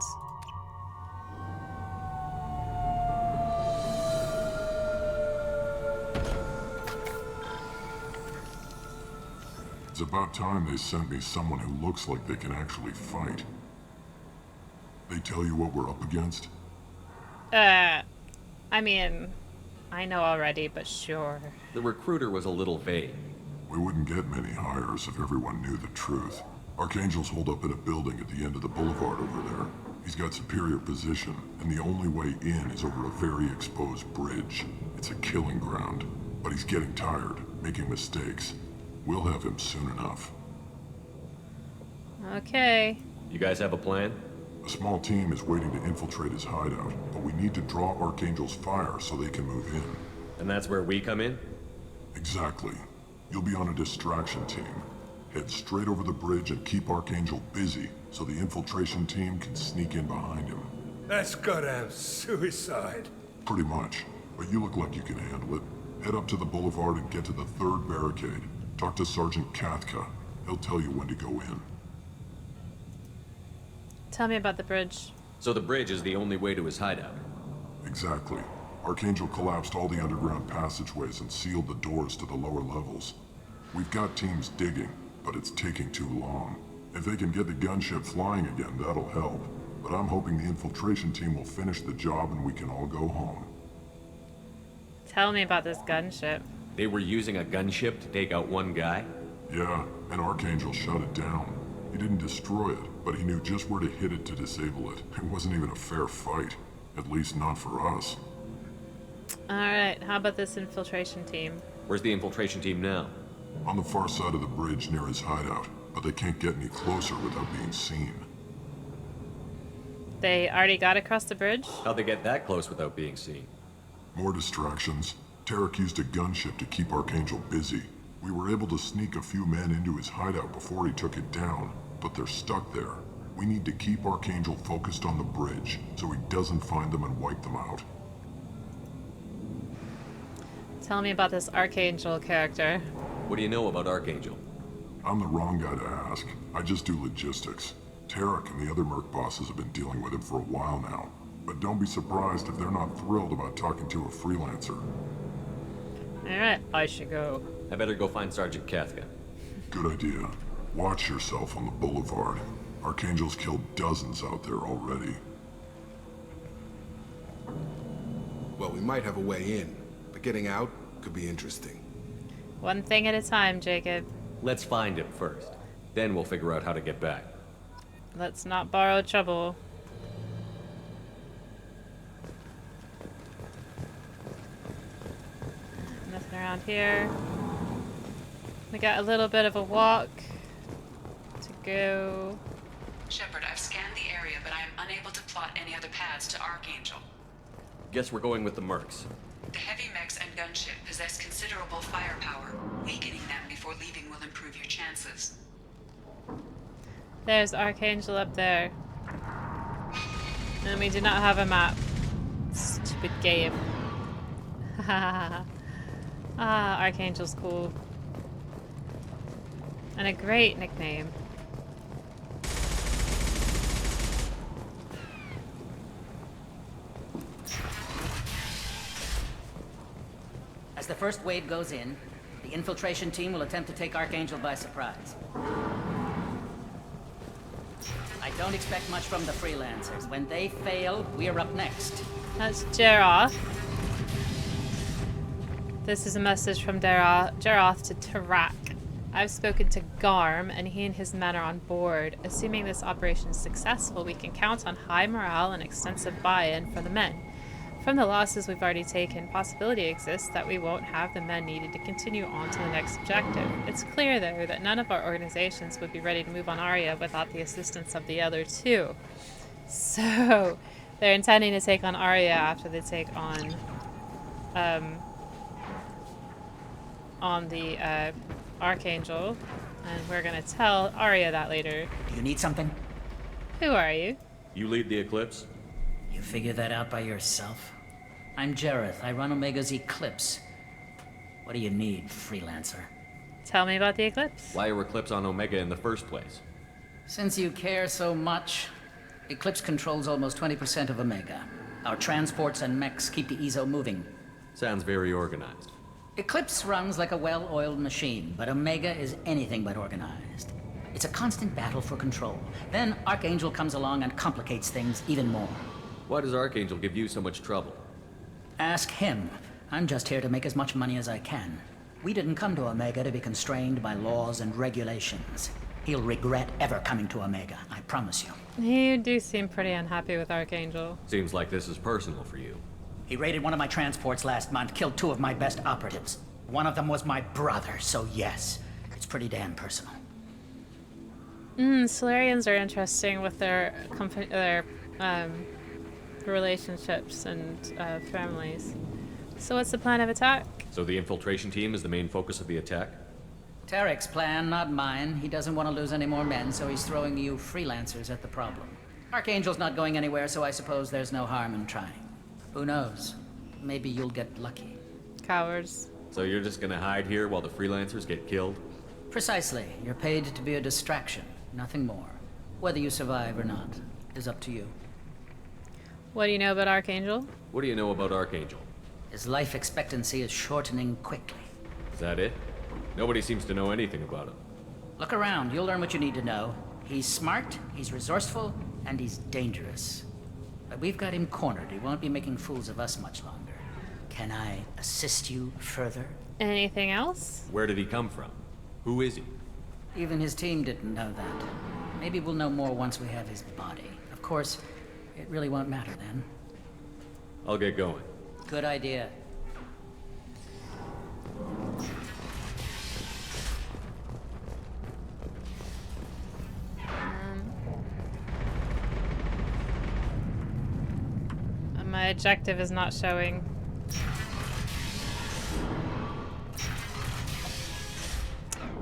It's about time they sent me someone who looks like they can actually fight. They tell you what we're up against? I mean, I know already, but sure. The recruiter was a little vague. We wouldn't get many hires if everyone knew the truth. Archangel's holed up in a building at the end of the boulevard over there. He's got superior position, and the only way in is over a very exposed bridge. It's a killing ground, but he's getting tired, making mistakes. We'll have him soon enough. Okay. You guys have a plan? A small team is waiting to infiltrate his hideout, but we need to draw Archangel's fire so they can move in. And that's where we come in? Exactly. You'll be on a distraction team. Head straight over the bridge and keep Archangel busy so the infiltration team can sneak in behind him. That's goddamn suicide. Pretty much, but you look like you can handle it. Head up to the boulevard and get to the 3rd barricade. Talk to Sergeant Kathka. He'll tell you when to go in. Tell me about the bridge. So the bridge is the only way to his hideout? Exactly. Archangel collapsed all the underground passageways and sealed the doors to the lower levels. We've got teams digging, but it's taking too long. If they can get the gunship flying again, that'll help. But I'm hoping the infiltration team will finish the job and we can all go home. Tell me about this gunship. They were using a gunship to take out one guy? Yeah, and Archangel shut it down. He didn't destroy it, but he knew just where to hit it to disable it. It wasn't even a fair fight. At least not for us. Alright, how about this infiltration team? Where's the infiltration team now? On the far side of the bridge near his hideout, but they can't get any closer without being seen. They already got across the bridge? How'd they get that close without being seen? More distractions. Tarek used a gunship to keep Archangel busy. We were able to sneak a few men into his hideout before he took it down, but they're stuck there. We need to keep Archangel focused on the bridge, so he doesn't find them and wipe them out. Tell me about this Archangel character. What do you know about Archangel? I'm the wrong guy to ask. I just do logistics. Tarek and the other Merc bosses have been dealing with him for a while now. But don't be surprised if they're not thrilled about talking to a freelancer. Alright, I should go. I better go find Sergeant Kafka. Good idea. Watch yourself on the boulevard. Archangel's killed dozens out there already. Well, we might have a way in, but getting out could be interesting. One thing at a time, Jacob. Let's find him first. Then we'll figure out how to get back. Let's not borrow trouble. Nothing around here. We got a little bit of a walk to go. Shepard, I've scanned the area, but I am unable to plot any other paths to Archangel. Guess we're going with the Mercs. The heavy mechs and gunship possess considerable firepower. Weakening them before leaving will improve your chances. There's Archangel up there. And we do not have a map. Stupid game. Archangel's cool. And a great nickname. As the first wave goes in, the infiltration team will attempt to take Archangel by surprise. I don't expect much from the freelancers. When they fail, we're up next. That's Jeroth. This is a message from Jeroth to Tarak. I've spoken to Garm, and he and his men are on board. Assuming this operation is successful, we can count on high morale and extensive buy-in from the men. From the losses we've already taken, possibility exists that we won't have the men needed to continue on to the next objective. It's clear, though, that none of our organizations would be ready to move on Arya without the assistance of the other two. So, they're intending to take on Arya after they take on the Archangel, and we're gonna tell Arya that later. Do you need something? Who are you? You lead the Eclipse? You figure that out by yourself? I'm Jareth. I run Omega's Eclipse. What do you need, freelancer? Tell me about the Eclipse. Why are Eclipse on Omega in the first place? Since you care so much, Eclipse controls almost 20% of Omega. Our transports and mechs keep the EZO moving. Sounds very organized. Eclipse runs like a well-oiled machine, but Omega is anything but organized. It's a constant battle for control. Then Archangel comes along and complicates things even more. Why does Archangel give you so much trouble? Ask him. I'm just here to make as much money as I can. We didn't come to Omega to be constrained by laws and regulations. He'll regret ever coming to Omega, I promise you. You do seem pretty unhappy with Archangel. Seems like this is personal for you. He raided one of my transports last month, killed 2 of my best operatives. One of them was my brother, so yes, it's pretty damn personal. Solarians are interesting with their relationships and families. So what's the plan of attack? So the infiltration team is the main focus of the attack? Tarek's plan, not mine. He doesn't want to lose any more men, so he's throwing you freelancers at the problem. Archangel's not going anywhere, so I suppose there's no harm in trying. Who knows? Maybe you'll get lucky. Cowards. So you're just gonna hide here while the freelancers get killed? Precisely. You're paid to be a distraction, nothing more. Whether you survive or not is up to you. What do you know about Archangel? What do you know about Archangel? His life expectancy is shortening quickly. Is that it? Nobody seems to know anything about him. Look around, you'll learn what you need to know. He's smart, he's resourceful, and he's dangerous. But we've got him cornered. He won't be making fools of us much longer. Can I assist you further? Anything else? Where did he come from? Who is he? Even his team didn't know that. Maybe we'll know more once we have his body. Of course, it really won't matter then. I'll get going. Good idea. My objective is not showing.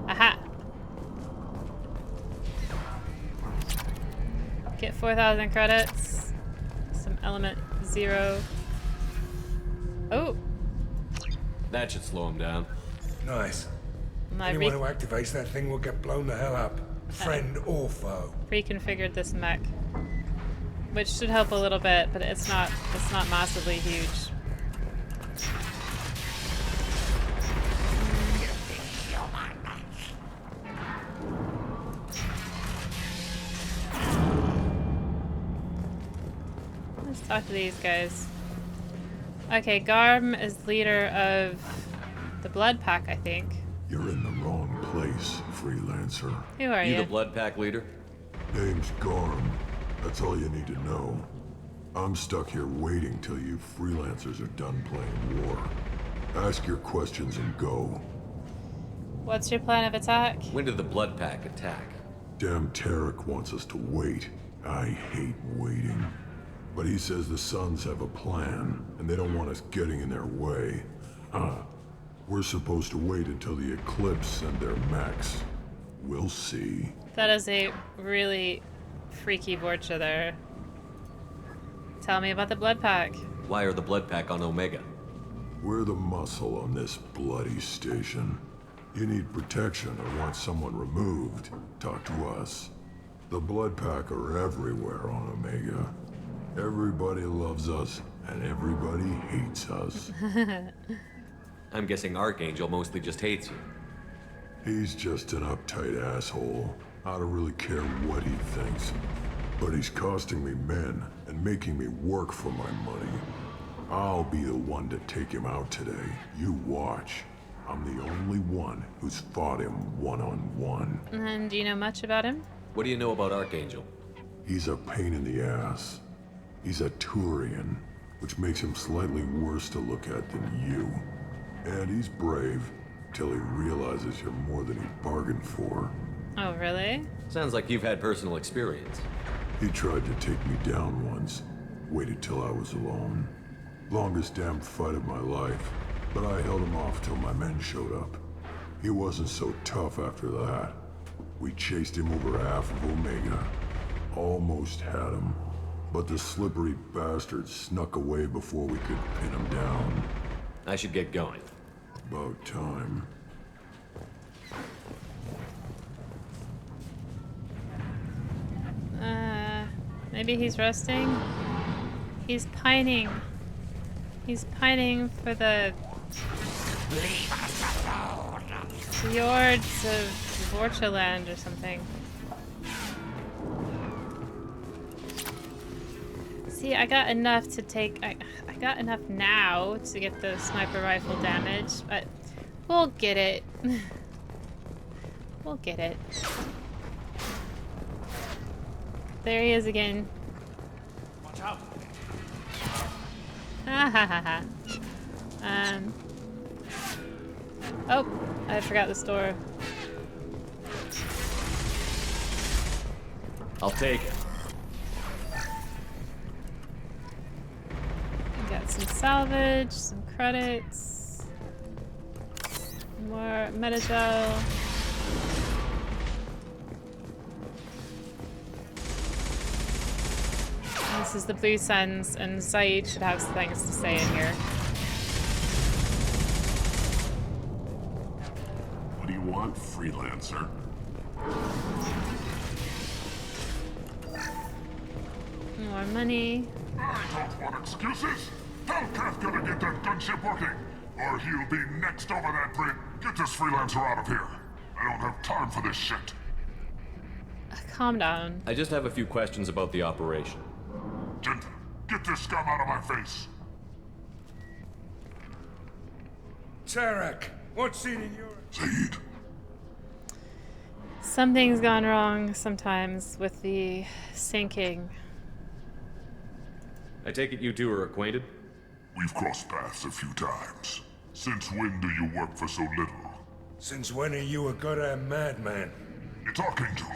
Aha! Get 4,000 credits. Some element 0. Oh! That should slow him down. Nice. My Anyone who activates that thing will get blown the hell up. friend or foe. Reconfigured this mech, which should help a little bit, but it's not massively huge. Let's talk to these guys. Okay, Garm is leader of the Blood Pack, I think. You're in the wrong place, freelancer. Who are you? You the Blood Pack leader? Name's Garm. That's all you need to know. I'm stuck here waiting till you freelancers are done playing war. Ask your questions and go. What's your plan of attack? When did the Blood Pack attack? Damn Tarek wants us to wait. I hate waiting. But he says the Suns have a plan, and they don't want us getting in their way. We're supposed to wait until the Eclipse send their mechs. We'll see. That is a really freaky Vorcha there. Tell me about the Blood Pack. Why are the Blood Pack on Omega? We're the muscle on this bloody station. You need protection or want someone removed, talk to us. The Blood Pack are everywhere on Omega. Everybody loves us, and everybody hates us. I'm guessing Archangel mostly just hates you. He's just an uptight asshole. I don't really care what he thinks. But he's costing me men and making me work for my money. I'll be the one to take him out today. You watch. I'm the only one who's fought him one-on-one. And do you know much about him? What do you know about Archangel? He's a pain in the ass. He's a Turian, which makes him slightly worse to look at than you. And he's brave, till he realizes you're more than he bargained for. Oh, really? Sounds like you've had personal experience. He tried to take me down once. Waited till I was alone. Longest damn fight of my life, but I held him off till my men showed up. He wasn't so tough after that. We chased him over half of Omega. Almost had him. But the slippery bastard snuck away before we could pin him down. I should get going. About time. Maybe he's resting? He's pining. He's pining for the fjords of Vorchaland or something. See, I got enough to take... I got enough now to get the sniper rifle damage, but we'll get it. We'll get it. There he is again. Watch out. Ha ha ha ha. Oh, I forgot the store. I'll take it. Got some salvage, some credits, more metagel. This is the Blue Suns, and Saeed should have some things to say in here. What do you want, freelancer? More money. I don't want excuses. Tell Kafka to get that gunship working, or he'll be next over that bridge. Get this freelancer out of here. I don't have time for this shit. Calm down. I just have a few questions about the operation. Jinta, get this scum out of my face. Tarek, what's eating your... Saeed. Something's gone wrong sometimes with the sinking. I take it you two are acquainted? We've crossed paths a few times. Since when do you work for so little? Since when are you a goddamn madman? It's Archangel.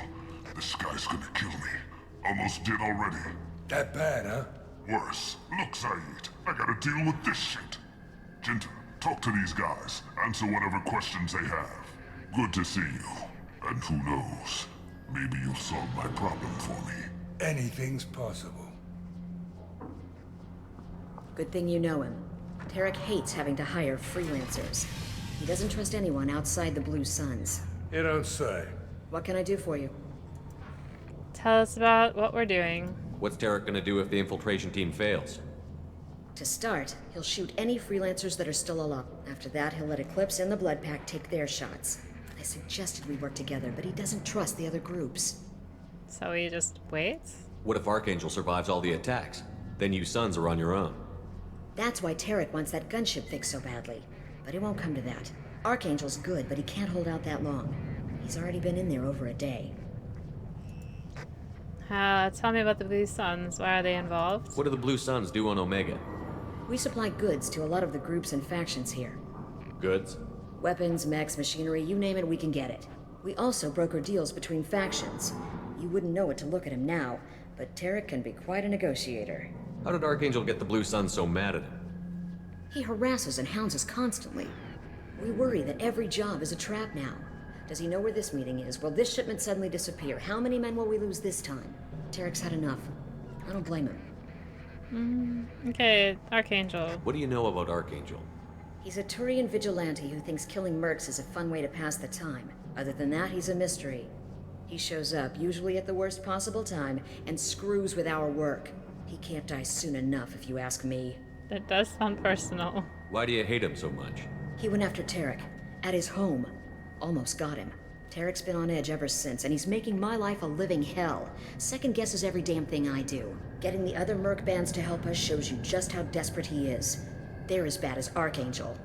This guy's gonna kill me. Almost did already. That bad, huh? Worse. Look, Saeed, I gotta deal with this shit. Jinta, talk to these guys. Answer whatever questions they have. Good to see you. And who knows, maybe you'll solve my problem for me. Anything's possible. Good thing you know him. Tarek hates having to hire freelancers. He doesn't trust anyone outside the Blue Suns. You don't say. What can I do for you? tell us about what we're doing. What's Tarek gonna do if the infiltration team fails? To start, he'll shoot any freelancers that are still alive. After that, he'll let Eclipse and the Blood Pack take their shots. I suggested we work together, but he doesn't trust the other groups. So he just waits? What if Archangel survives all the attacks? Then you sons are on your own. That's why Tarek wants that gunship fixed so badly. But it won't come to that. Archangel's good, but he can't hold out that long. He's already been in there over a day. Tell me about the Blue Suns. Why are they involved? What do the Blue Suns do on Omega? We supply goods to a lot of the groups and factions here. Goods? Weapons, mechs, machinery, you name it, we can get it. We also broker deals between factions. You wouldn't know it to look at him now, but Tarek can be quite a negotiator. How did Archangel get the Blue Suns so mad at him? He harasses and hounds us constantly. We worry that every job is a trap now. Does he know where this meeting is? Will this shipment suddenly disappear? How many men will we lose this time? Tarek's had enough. I don't blame him. Okay, Archangel. What do you know about Archangel? He's a Turian vigilante who thinks killing mercs is a fun way to pass the time. Other than that, he's a mystery. He shows up, usually at the worst possible time, and screws with our work. He can't die soon enough, if you ask me. That does sound personal. Why do you hate him so much? He went after Tarek. At his home. Almost got him. Tarek's been on edge ever since, and he's making my life a living hell. Second guesses every damn thing I do. Getting the other merc bands to help us shows you just how desperate he is. They're as bad as Archangel.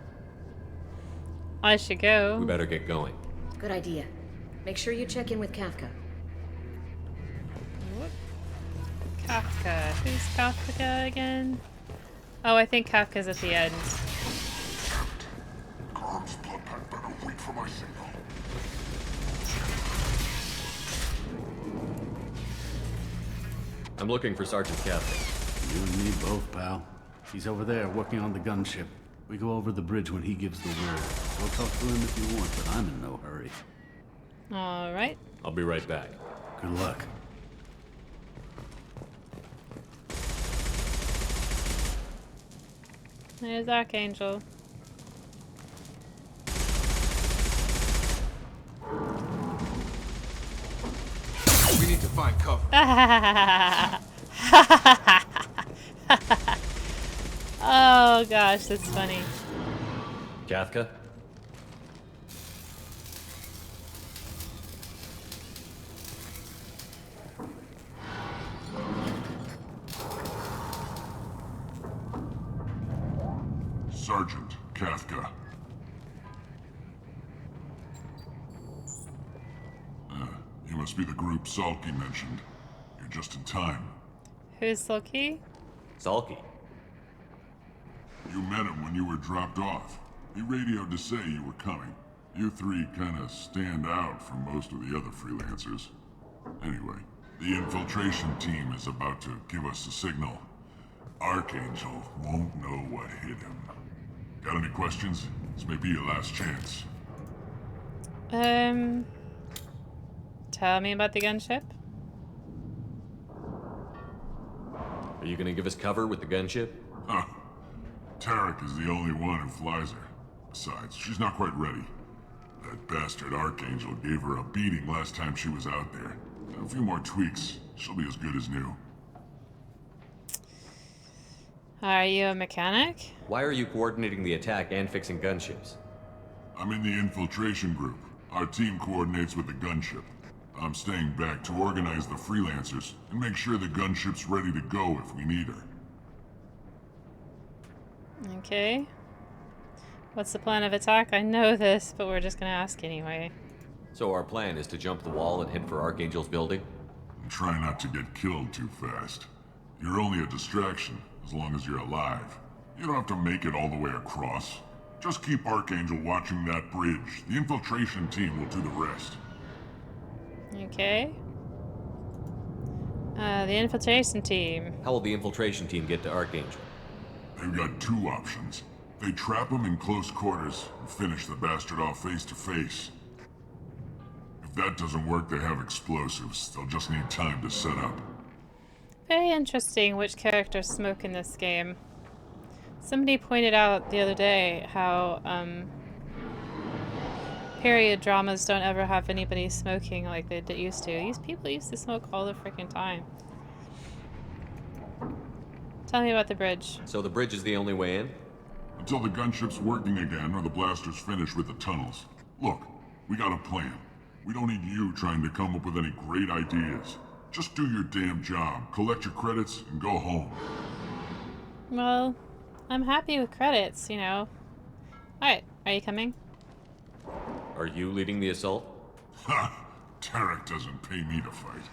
I should go. We better get going. Good idea. Make sure you check in with Kafka. Kafka. Who's Kafka again? Oh, I think Kafka's at the end. Garm's blood pack better wait for my signal. I'm looking for Sergeant Kafka. You and me both, pal. He's over there working on the gunship. We go over the bridge when he gives the word. Go talk to him if you want, but I'm in no hurry. All right. I'll be right back. Good luck. There's Archangel. We need to find cover. Oh gosh, that's funny. Kafka? Sergeant Kafka. You must be the group Salky mentioned. You're just in time. Who's Sulky? Salky. You met him when you were dropped off. He radioed to say you were coming. You three kinda stand out from most of the other freelancers. Anyway, the infiltration team is about to give us a signal. Archangel won't know what hit him. Got any questions? This may be your last chance. Tell me about the gunship. Are you gonna give us cover with the gunship? Huh. Tarek is the only one who flies her. Besides, she's not quite ready. That bastard Archangel gave her a beating last time she was out there. A few more tweaks, she'll be as good as new. Are you a mechanic? Why are you coordinating the attack and fixing gunships? I'm in the infiltration group. Our team coordinates with the gunship. I'm staying back to organize the freelancers and make sure the gunship's ready to go if we need her. Okay. What's the plan of attack? I know this, but we're just gonna ask anyway. So our plan is to jump the wall and head for Archangel's building? And try not to get killed too fast. You're only a distraction, as long as you're alive. You don't have to make it all the way across. Just keep Archangel watching that bridge. The infiltration team will do the rest. Okay. The infiltration team. How will the infiltration team get to Archangel? They've got two options. They trap him in close quarters and finish the bastard off face to face. If that doesn't work, they have explosives. They'll just need time to set up. Very interesting which characters smoke in this game. Somebody pointed out the other day how, period dramas don't ever have anybody smoking like they used to. These people used to smoke all the freaking time. Tell me about the bridge. So the bridge is the only way in? Until the gunship's working again or the blasters finish with the tunnels. Look, we got a plan. We don't need you trying to come up with any great ideas. Just do your damn job, collect your credits, and go home. Well, I'm happy with credits, you know. Alright, are you coming? Are you leading the assault? Ha! Tarek doesn't pay me to fight.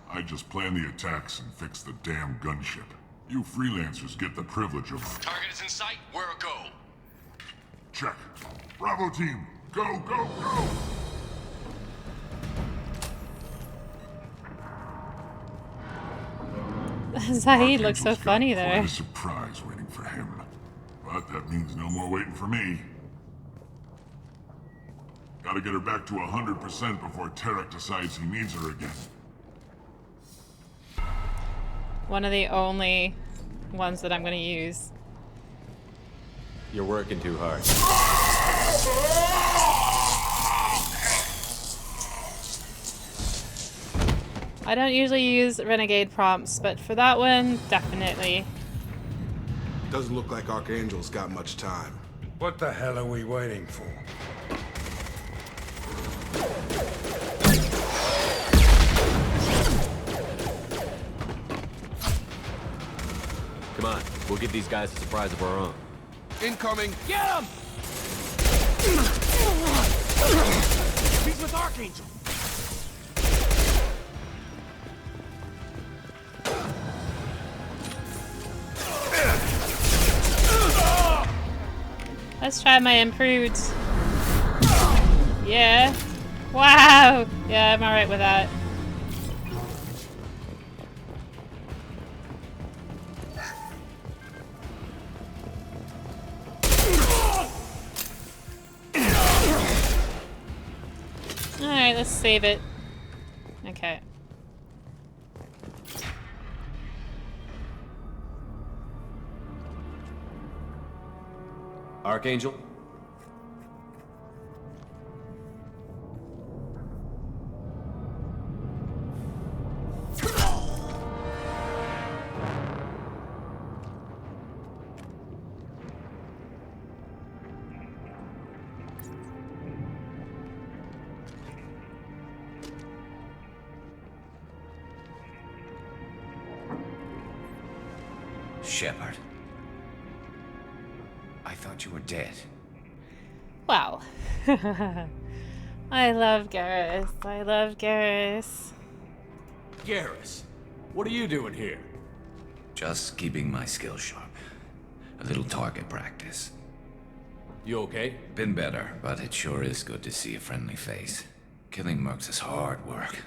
I just plan the attacks and fix the damn gunship. You freelancers get the privilege of... Target is in sight. Where a go? Check. Bravo team, go, go, go! Zahid looks so funny there. Quite a surprise waiting for him. But that means no more waiting for me. Gotta get her back to 100% before Tarek decides he needs her again. One of the only ones that I'm gonna use. You're working too hard. I don't usually use renegade prompts, but for that one, definitely. Doesn't look like Archangel's got much time. What the hell are we waiting for? Come on, we'll give these guys a surprise of our own. Incoming! Get him! He's with Archangel. Let's try my improved. Yeah. Wow! Yeah, I'm alright with that. Alright, let's save it. Okay. Archangel? Shepard. I thought you were dead. Wow. I love Garrus. I love Garrus. Garrus, what are you doing here? Just keeping my skills sharp. A little target practice. You okay? Been better, but it sure is good to see a friendly face. Killing mercs is hard work,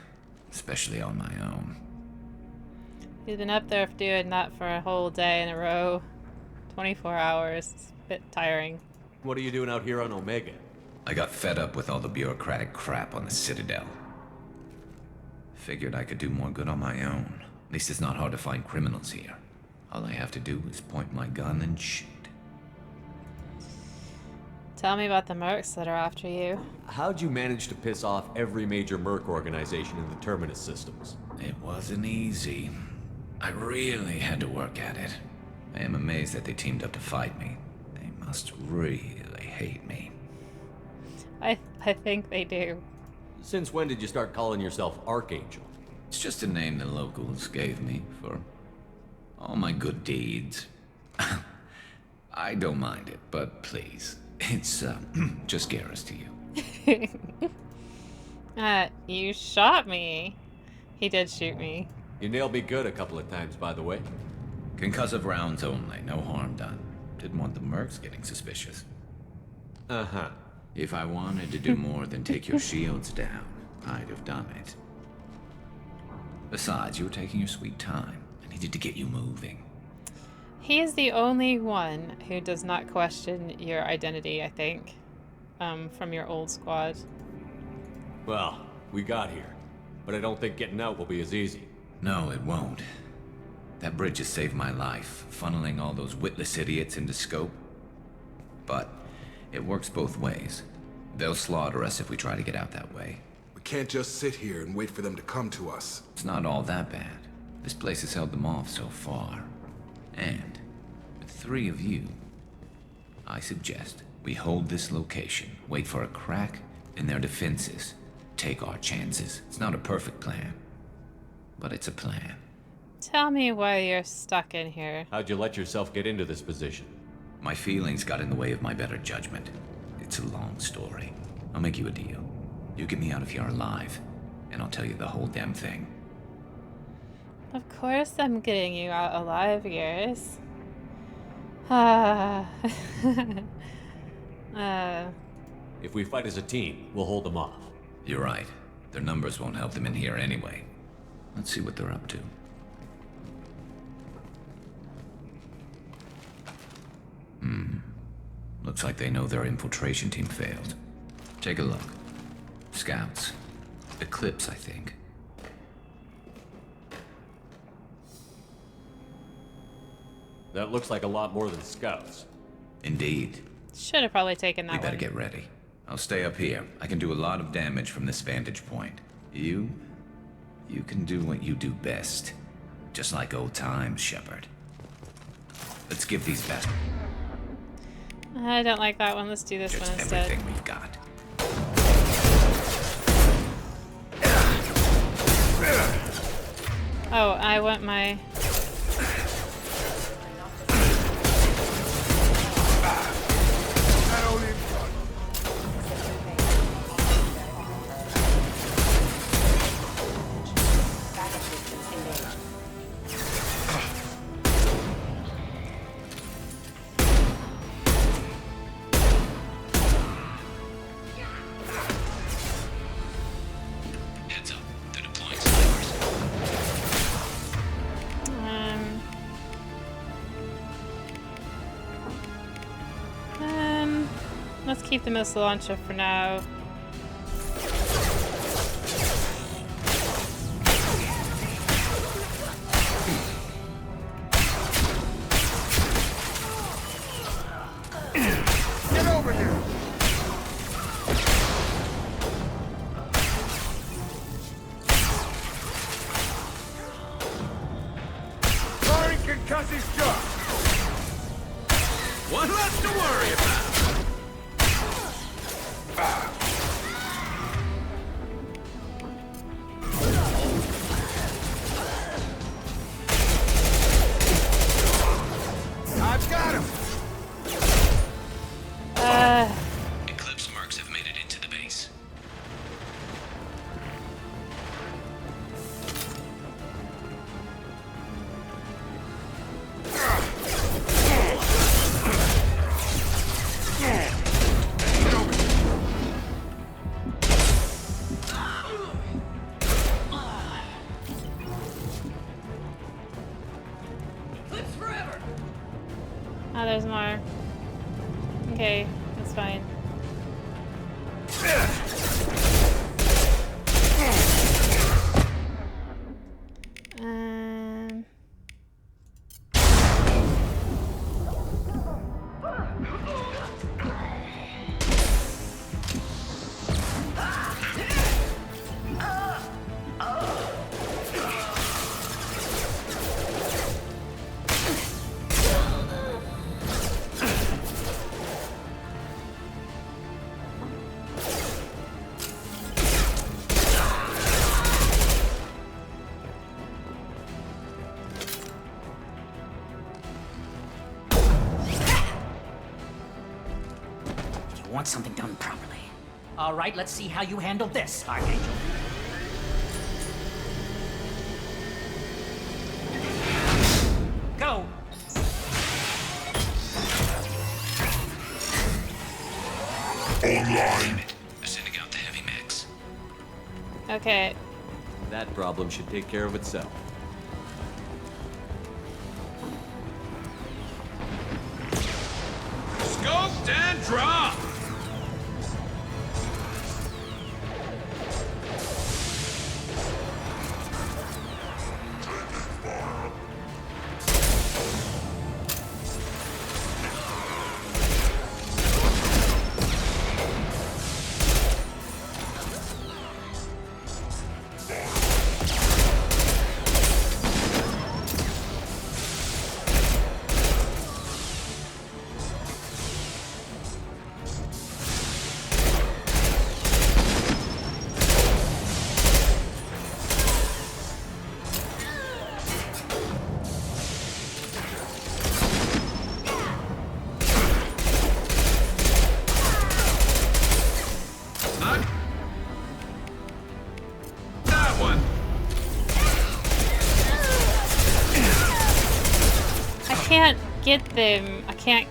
especially on my own. He's been up there doing that for a whole day in a row. 24 hours. It's a bit tiring. What are you doing out here on Omega? I got fed up with all the bureaucratic crap on the Citadel. Figured I could do more good on my own. At least it's not hard to find criminals here. All I have to do is point my gun and shoot. Tell me about the mercs that are after you. How'd you manage to piss off every major merc organization in the Terminus systems? It wasn't easy. I really had to work at it. I am amazed that they teamed up to fight me. They must really hate me. I think they do. Since when did you start calling yourself Archangel? It's just a name the locals gave me for all my good deeds. I don't mind it, but please, it's just Garrus to you. You shot me. He did shoot me. You nailed me good a couple of times, by the way. Concussive rounds only, no harm done. Didn't want the mercs getting suspicious. Uh-huh. If I wanted to do more than take your shields down, I'd have done it. Besides, you were taking your sweet time. I needed to get you moving. He is the only one who does not question your identity, I think, from your old squad. Well, we got here, but I don't think getting out will be as easy. No, it won't. That bridge has saved my life, funneling all those witless idiots into scope. But it works both ways. They'll slaughter us if we try to get out that way. We can't just sit here and wait for them to come to us. It's not all that bad. This place has held them off so far. And with 3 of you, I suggest we hold this location, wait for a crack in their defenses, take our chances. It's not a perfect plan, but it's a plan. Tell me why you're stuck in here. How'd you let yourself get into this position? My feelings got in the way of my better judgment. It's a long story. I'll make you a deal. You get me out of here alive, and I'll tell you the whole damn thing. Of course I'm getting you out alive, Garrus. If we fight as a team, we'll hold them off. You're right. Their numbers won't help them in here anyway. Let's see what they're up to. Looks like they know their infiltration team failed. Take a look. Scouts. Eclipse, I think. That looks like a lot more than scouts. Indeed. Should have probably taken that We better one. get ready. I'll stay up here. I can do a lot of damage from this vantage point. You can do what you do best. Just like old times, Shepard. Let's give these best. I don't like that one. Let's do this one instead. Everything we've got. Oh, I want my... Heads up. They're deploying snipers. Let's keep the missile launcher for now. Get over here! Firing concussive shot! One less to worry about. I've got him! Eclipse mercs have made it into the base. Oh, there's more. Okay, that's fine. Want something done properly. All right, let's see how you handle this, Archangel. Go! Online. Sending out the heavy mix. Okay. That problem should take care of itself. Scoped and dropped. can't get them. I can't.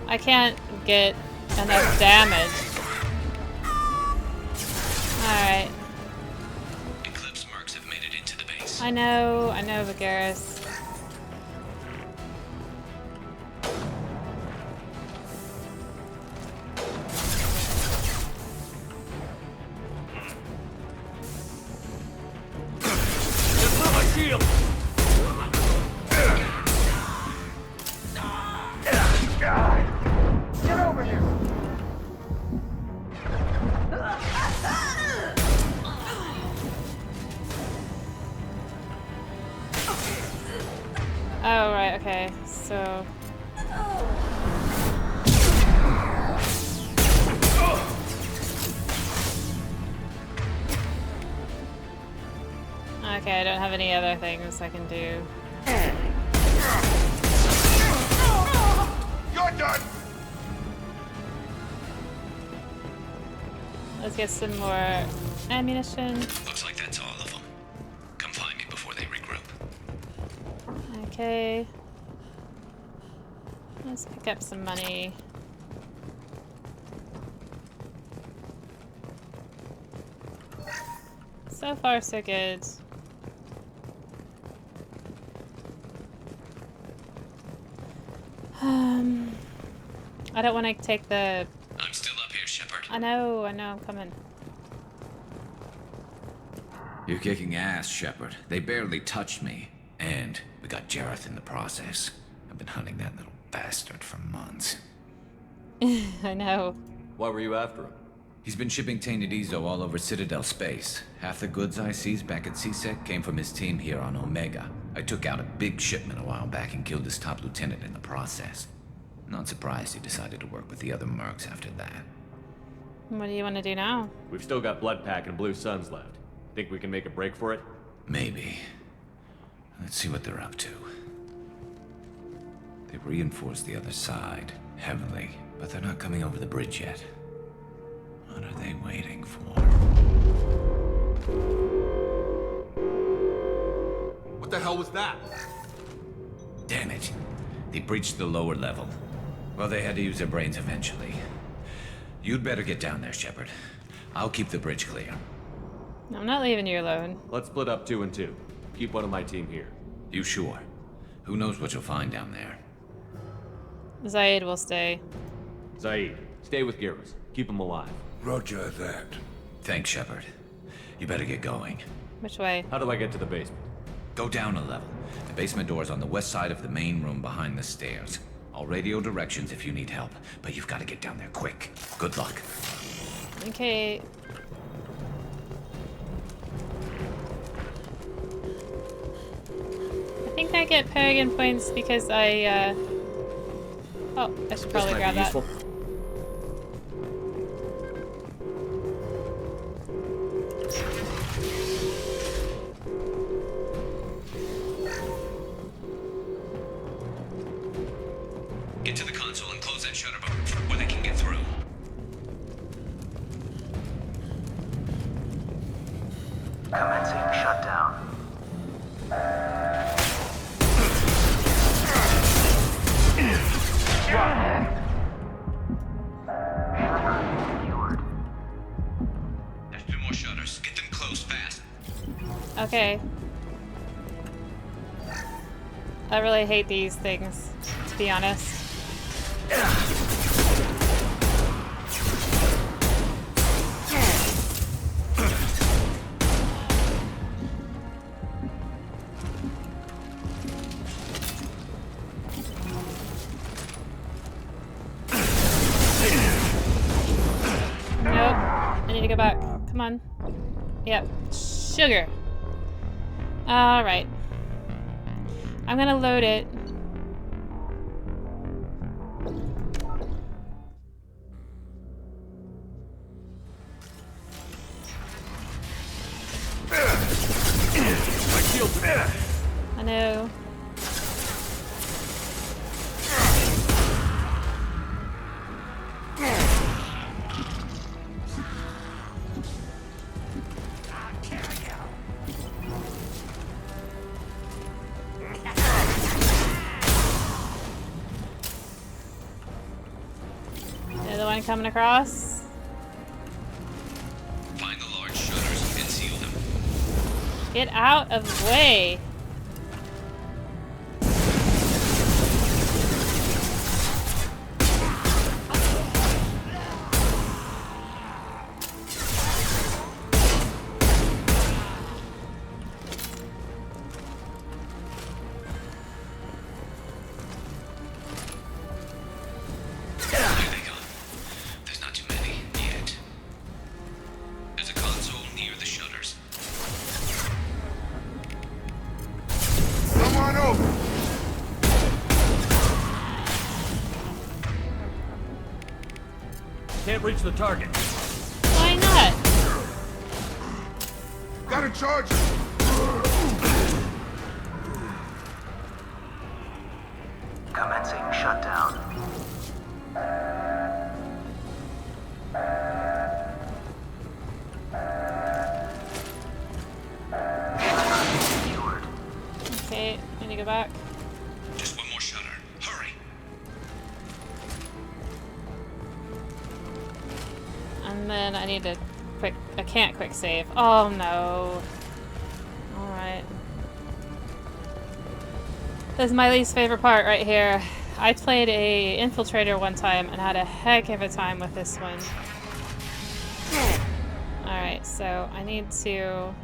I can't get enough damage. Alright. Eclipse mercs have made it into the base. I know, Vigaris. Get over here! Oh, right, okay, so... Okay, I don't have any other things I can do. You're done! Let's get some more ammunition. Looks like that's all of them. Come find me before they regroup. Okay. Let's pick up some money. So far, so good. I don't want to take the... I'm still up here, Shepard. I know, I'm coming. You're kicking ass, Shepard. They barely touched me. And we got Jareth in the process. I've been hunting that little bastard for months. I know. Why were you after him? He's been shipping tainted Ezo all over Citadel space. Half the goods I seized back at CSEC came from his team here on Omega. I took out a big shipment a while back and killed his top lieutenant in the process. Not surprised he decided to work with the other mercs after that. What do you want to do now? We've still got Bloodpack and Blue Suns left. Think we can make a break for it? Maybe. Let's see what they're up to. They've reinforced the other side, heavily, but they're not coming over the bridge yet. What are they waiting for? What the hell was that? Damn it. They breached the lower level. Well, they had to use their brains eventually. You'd better get down there, Shepard. I'll keep the bridge clear. I'm not leaving you alone. Let's split up 2 and 2. Keep one of my team here. You sure? Who knows what you'll find down there? Zaid will stay. Zaid, stay with Garrus. Keep him alive. Roger that. Thanks, Shepard. You better get going. Which way? How do I get to the basement? Go down a level. The basement door's on the west side of the main room behind the stairs. I'll radio directions if you need help, but you've got to get down there quick. Good luck. Okay. I think I get Paragon points because I, Oh, I should probably grab that. Useful. Get to the console and close that shutter button where they can get through. Commencing shutdown. There's 2 more shutters. Get them closed fast. Okay. I really hate these things, to be honest. Nope. I need to go back. Come on. Yep. Sugar. Alright. I'm gonna load it. I know. coming across. Find the large shutters and seal them. Get out of the way. Can't reach the target. Why not? Gotta charge it. Commencing shutdown. Okay, I need to go back. Just one more shutter. Hurry. And then I need to I can't quick save. Oh no. Alright. This is my least favorite part right here. I played a infiltrator one time and had a heck of a time with this one. Alright, so I need to...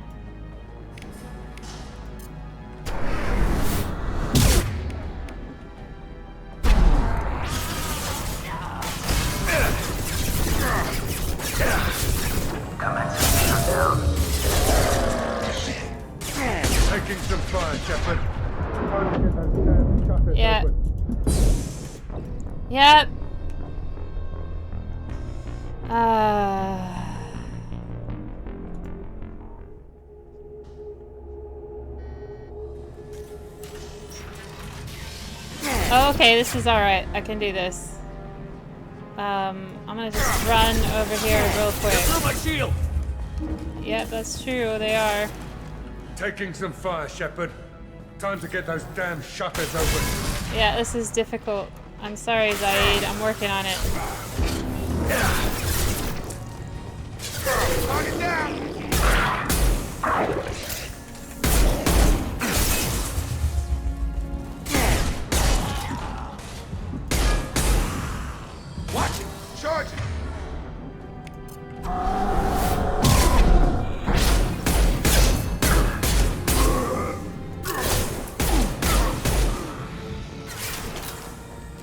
Taking some fire, Shepard. Yeah. Yep. Oh, okay, this is alright. I can do this. I'm gonna just run over here real quick. Through my shield. Yep, that's true. They are. Taking some fire, Shepard. Time to get those damn shutters open. Yeah, this is difficult. I'm sorry, Zaid. I'm working on it. Knock it down. Watch it. Charge it.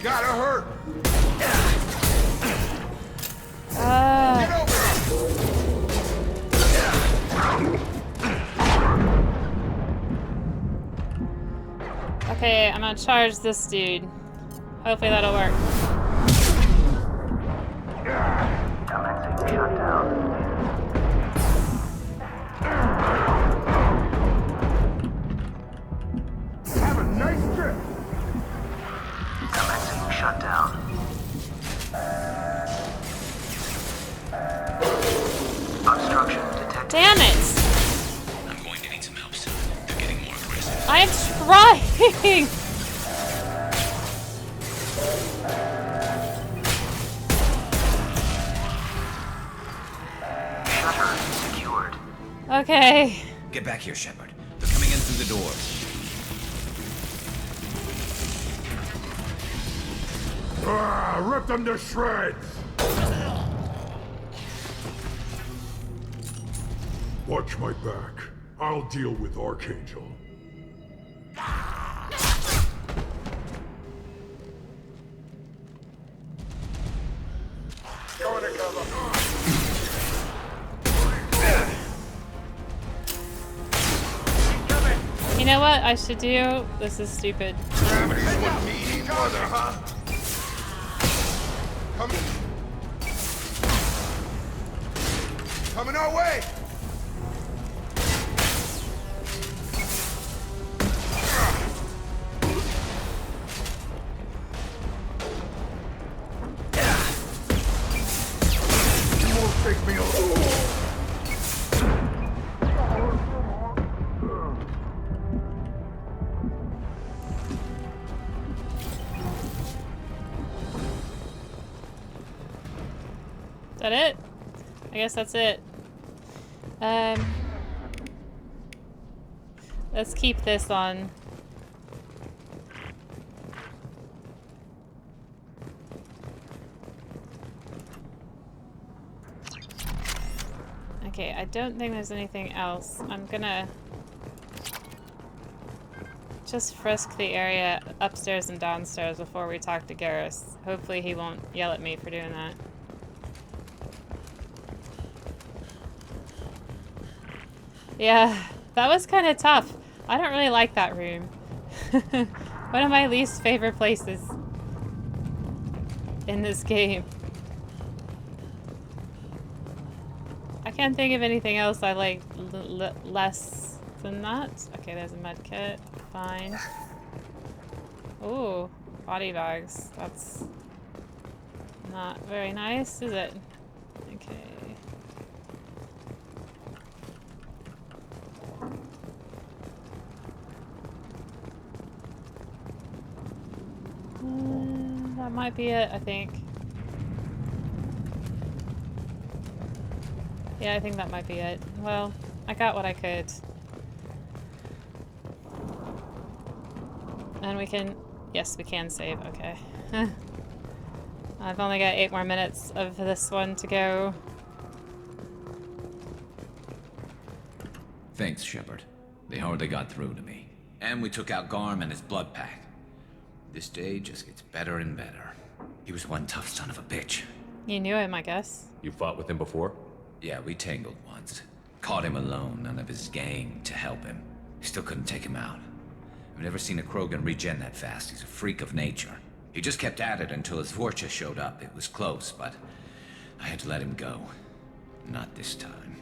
Gotta hurt. Get over Okay, I'm gonna charge this dude. Hopefully that'll work. Commencing shutdown. Have a nice trip. Commencing shutdown. Obstruction detected. Damn it! I'm going to need some help soon. They're getting more aggressive. I am trying! Shutter secured. Okay. Get back here, Shepard. They're coming in through the door. Rip them to shreds. Watch my back. I'll deal with Archangel. Go to cover. You know what I should do? This is stupid. Gravity's what me eat mother, huh? Coming our way. You won't take me alone. that it? I guess that's it. Let's keep this on. Okay, I don't think there's anything else. I'm gonna just frisk the area upstairs and downstairs before we talk to Garrus. Hopefully he won't yell at me for doing that. Yeah, that was kind of tough. I don't really like that room. One of my least favorite places in this game. I can't think of anything else I like less than that. Okay, there's a med kit. Fine. Ooh, body bags. That's not very nice, is it? Okay. That might be it, I think. Yeah, I think that might be it. Well, I got what I could. And we can... Yes, we can save. Okay. I've only got 8 more minutes of this one to go. Thanks, Shepard. They hardly got through to me. And we took out Garm and his blood pack. This day just gets better and better. He was one tough son of a bitch. You knew him, I guess. You fought with him before? Yeah, we tangled once. Caught him alone, none of his gang to help him. Still couldn't take him out. I've never seen a Krogan regen that fast. He's a freak of nature. He just kept at it until his Vorcha showed up. It was close, but I had to let him go. Not this time.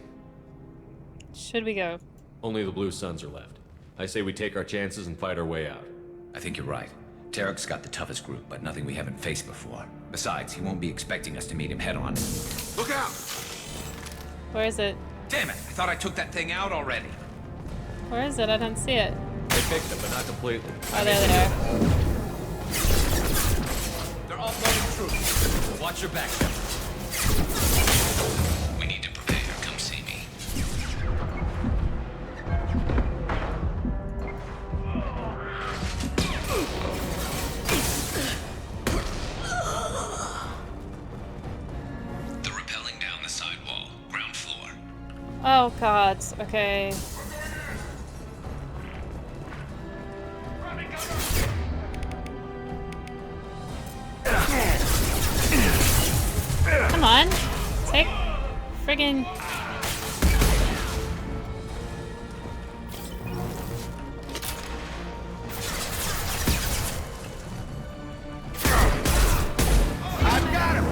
Should we go? Only the Blue Suns are left. I say we take our chances and fight our way out. I think you're right. Tarek's got the toughest group, but nothing we haven't faced before. Besides, he won't be expecting us to meet him head-on. Look out! Where is it? Damn it! I thought I took that thing out already. Where is it? I don't see it. They fixed it, but not completely. Oh, there they are. They're all going through. Watch your back, Shepard. We need to prepare. Come see me. They're rappelling down the side wall, ground floor. Oh god, okay. Come on, take friggin' I've got him.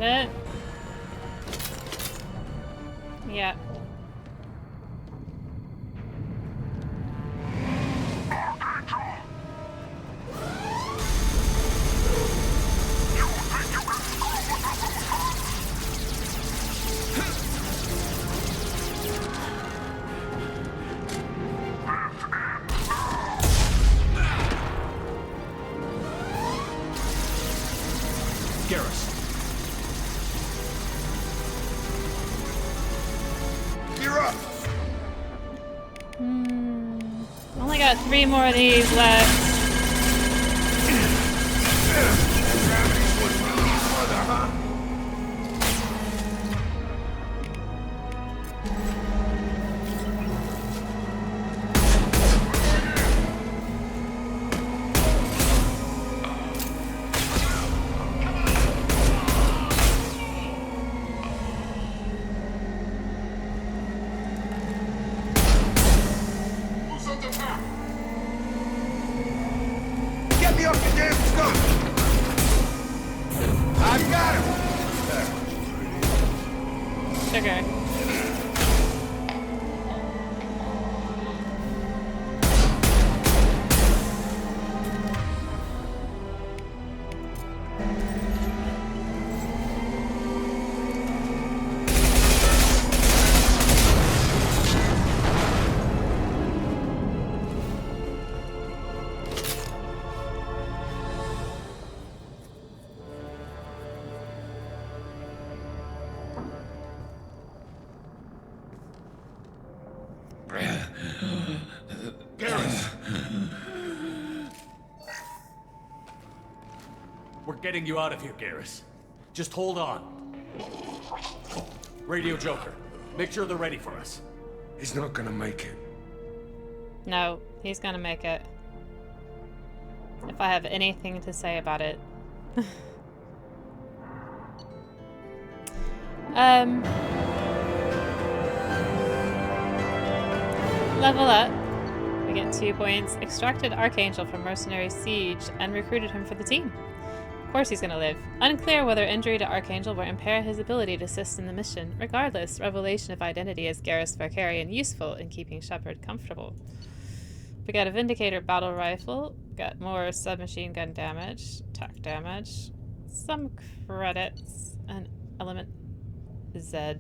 it? Yeah. Garrus. You're up. Only got 3 more of these left. sugar. We're getting you out of here, Garrus. Just hold on. Radio Joker, make sure they're ready for us. He's not gonna make it. No, he's gonna make it. If I have anything to say about it. Level up. We get 2 points. Extracted Archangel from Mercenary Siege and recruited him for the team. Of course he's gonna live. Unclear whether injury to Archangel will impair his ability to assist in the mission. Regardless, revelation of identity as Garrus Varkarian useful in keeping Shepard comfortable. We got a Vindicator battle rifle, got more submachine gun damage, attack damage, some credits, and element Z.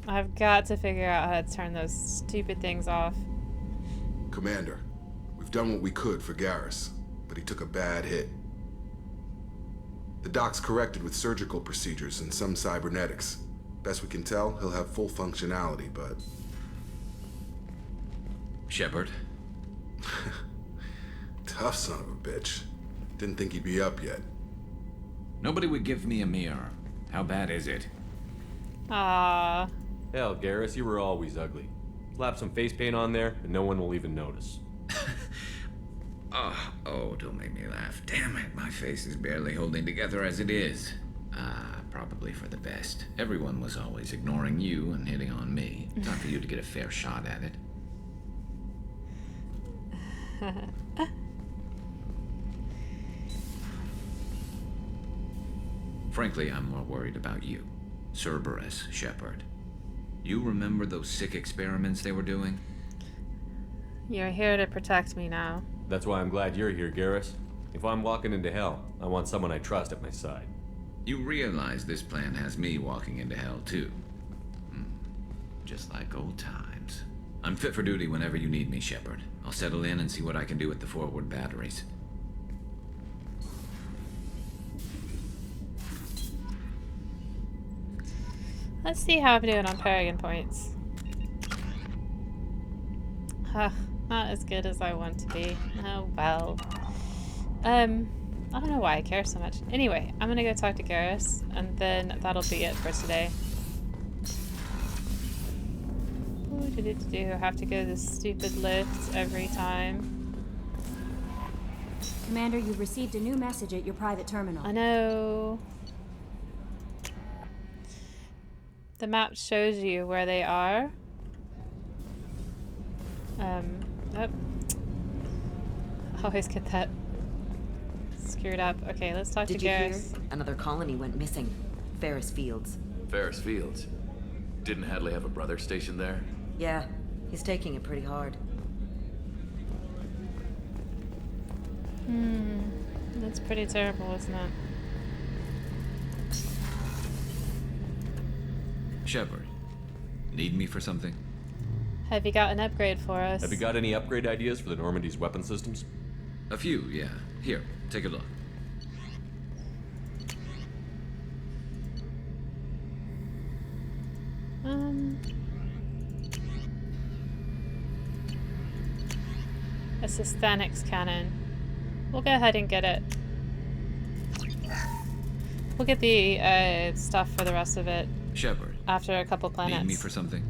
I've got to figure out how to turn those stupid things off. Commander, we've done what we could for Garrus, but he took a bad hit. The doc's corrected with surgical procedures and some cybernetics. Best we can tell, he'll have full functionality, but... Shepard? Tough son of a bitch. Didn't think he'd be up yet. Nobody would give me a mirror. How bad is it? Ah. Hell, Garrus, you were always ugly. Slap some face paint on there, and no one will even notice. Oh, don't make me laugh. Damn it, my face is barely holding together as it is. Probably for the best. Everyone was always ignoring you and hitting on me. Time for you to get a fair shot at it. Frankly, I'm more worried about you. Cerberus, Shepard. You remember those sick experiments they were doing? You're here to protect me now. That's why I'm glad you're here, Garrus. If I'm walking into hell, I want someone I trust at my side. You realize this plan has me walking into hell, too. Just like old times. I'm fit for duty whenever you need me, Shepard. I'll settle in and see what I can do with the forward batteries. Let's see how I'm doing on Paragon points. Not as good as I want to be. Oh well. I don't know why I care so much. Anyway, I'm gonna go talk to Garrus, and then that'll be it for today. What did it do? Have to go to this stupid lift every time. Commander, you've received a new message at your private terminal. I know. The map shows you where they are. Oh. I always get that screwed up. Okay, let's talk to Garrus. Did you hear? Another colony went missing. Ferris Fields. Ferris Fields? Didn't Hadley have a brother stationed there? Yeah, he's taking it pretty hard. That's pretty terrible, isn't it? Shepard, need me for something? Have you got an upgrade for us? Have you got any upgrade ideas for the Normandy's weapon systems? A few, yeah. Here, take a look. A Susthanix cannon. We'll go ahead and get it. We'll get the stuff for the rest of it. Shepard. After a couple planets. Need me for something?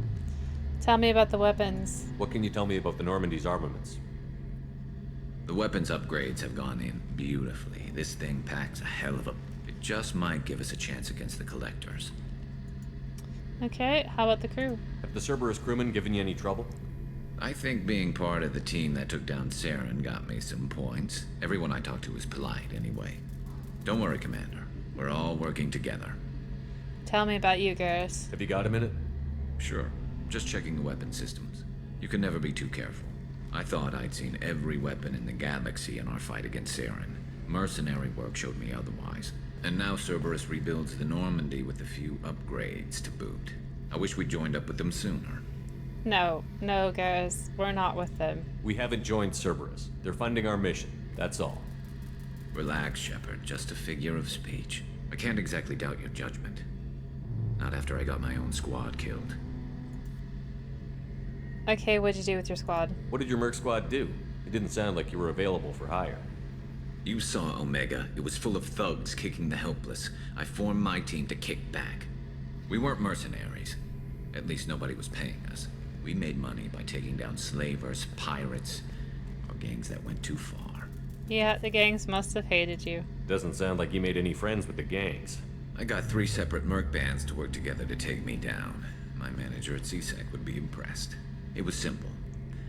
Tell me about the weapons. What can you tell me about the Normandy's armaments? The weapons upgrades have gone in beautifully. This thing packs a hell of a... It just might give us a chance against the Collectors. Okay, how about the crew? Have the Cerberus crewmen given you any trouble? I think being part of the team that took down Saren got me some points. Everyone I talked to was polite, anyway. Don't worry, Commander. We're all working together. Tell me about you, Garrus. Have you got a minute? Sure. Just checking the weapon systems. You can never be too careful. I thought I'd seen every weapon in the galaxy in our fight against Saren. Mercenary work showed me otherwise. And now Cerberus rebuilds the Normandy with a few upgrades to boot. I wish we'd joined up with them sooner. No, Garrus. We're not with them. We haven't joined Cerberus. They're funding our mission. That's all. Relax, Shepard. Just a figure of speech. I can't exactly doubt your judgment. Not after I got my own squad killed. Okay, what'd you do with your squad? What did your merc squad do? It didn't sound like you were available for hire. You saw Omega. It was full of thugs kicking the helpless. I formed my team to kick back. We weren't mercenaries. At least nobody was paying us. We made money by taking down slavers, pirates, or gangs that went too far. Yeah, the gangs must have hated you. Doesn't sound like you made any friends with the gangs. I got 3 separate merc bands to work together to take me down. My manager at CSEC would be impressed. It was simple.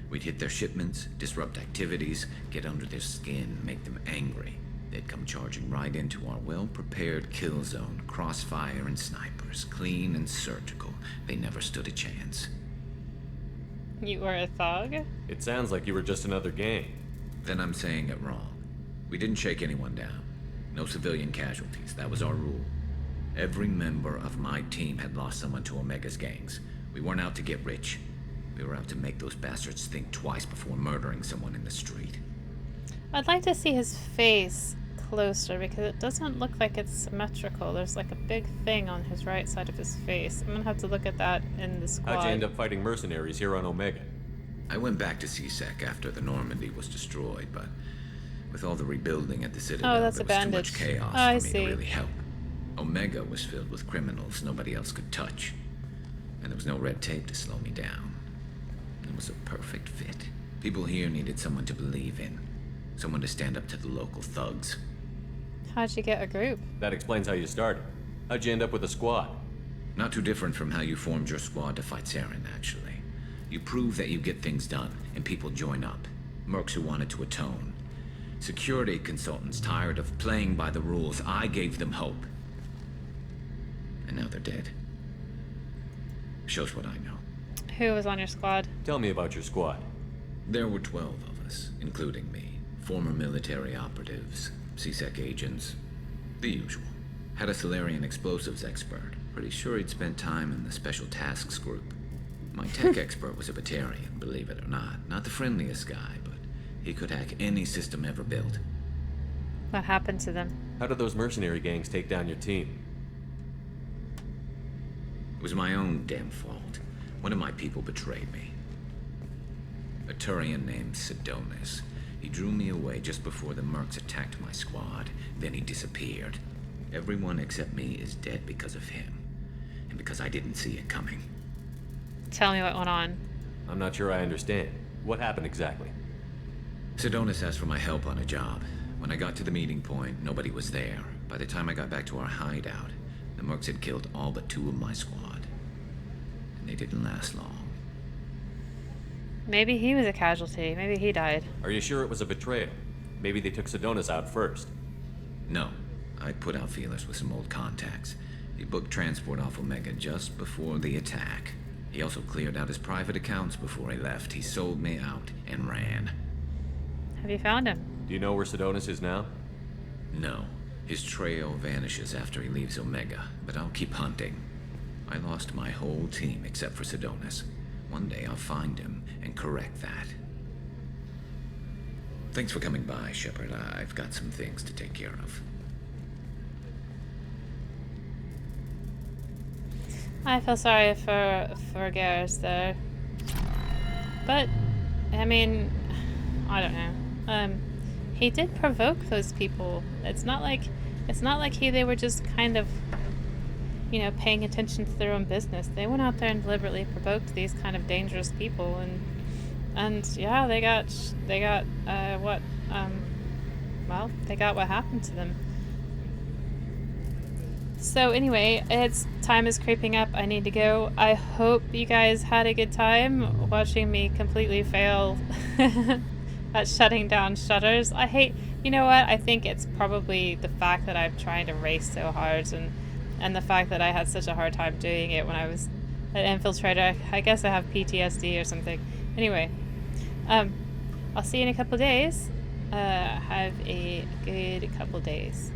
We'd hit their shipments, disrupt activities, get under their skin, make them angry. They'd come charging right into our well-prepared kill zone, crossfire and snipers, clean and surgical. They never stood a chance. You were a thug? It sounds like you were just another gang. Then I'm saying it wrong. We didn't shake anyone down. No civilian casualties. That was our rule. Every member of my team had lost someone to Omega's gangs. We weren't out to get rich. We were out to make those bastards think twice before murdering someone in the street. I'd like to see his face closer because it doesn't look like it's symmetrical. There's like a big thing on his right side of his face. I'm gonna have to look at that in the squad. How'd you end up fighting mercenaries here on Omega? I went back to CSEC after the Normandy was destroyed, but with all the rebuilding at the Citadel, that's there a was bandage. too much chaos Oh, I for me see. to really help. Omega was filled with criminals nobody else could touch, and there was no red tape to slow me down. It was a perfect fit. People here needed someone to believe in, someone to stand up to the local thugs. How'd you get a group? That explains how you started. How'd you end up with a squad? Not too different from how you formed your squad to fight Saren, actually. You prove that you get things done, and people join up. Mercs who wanted to atone. Security consultants tired of playing by the rules. I gave them hope. And now they're dead. Shows what I know. Who was on your squad? Tell me about your squad. There were 12 of us, including me. Former military operatives, CSEC agents, the usual. Had a Solarian explosives expert. Pretty sure he'd spent time in the Special Tasks Group. My tech expert was a Batarian, believe it or not. Not the friendliest guy, but he could hack any system ever built. What happened to them? How did those mercenary gangs take down your team? It was my own damn fault. One of my people betrayed me. A Turian named Sidonis. He drew me away just before the mercs attacked my squad. Then he disappeared. Everyone except me is dead because of him. And because I didn't see it coming. Tell me what went on. I'm not sure I understand. What happened exactly? Sidonis asked for my help on a job. When I got to the meeting point, nobody was there. By the time I got back to our hideout, the mercs had killed all but 2 of my squad. And they didn't last long. Maybe he was a casualty. Maybe he died. Are you sure it was a betrayal? Maybe they took Sidonis out first. No. I put out feelers with some old contacts. He booked transport off Omega just before the attack. He also cleared out his private accounts before he left. He sold me out and ran. Have you found him? Do you know where Sidonis is now? No. His trail vanishes after he leaves Omega, but I'll keep hunting. I lost my whole team except for Sidonis. One day I'll find him and correct that. Thanks for coming by, Shepard. I've got some things to take care of. I feel sorry for Garrus there. But, I mean, I don't know. He did provoke those people. It's not like they were just kind of, you know, paying attention to their own business. They went out there and deliberately provoked these kind of dangerous people, and yeah, they got what happened to them. So anyway, time is creeping up. I need to go. I hope you guys had a good time watching me completely fail at shutting down shutters. I hate, You know what? I think it's probably the fact that I'm trying to race so hard and the fact that I had such a hard time doing it when I was an infiltrator. I guess I have PTSD or something. Anyway, I'll see you in a couple days. Have a good couple days.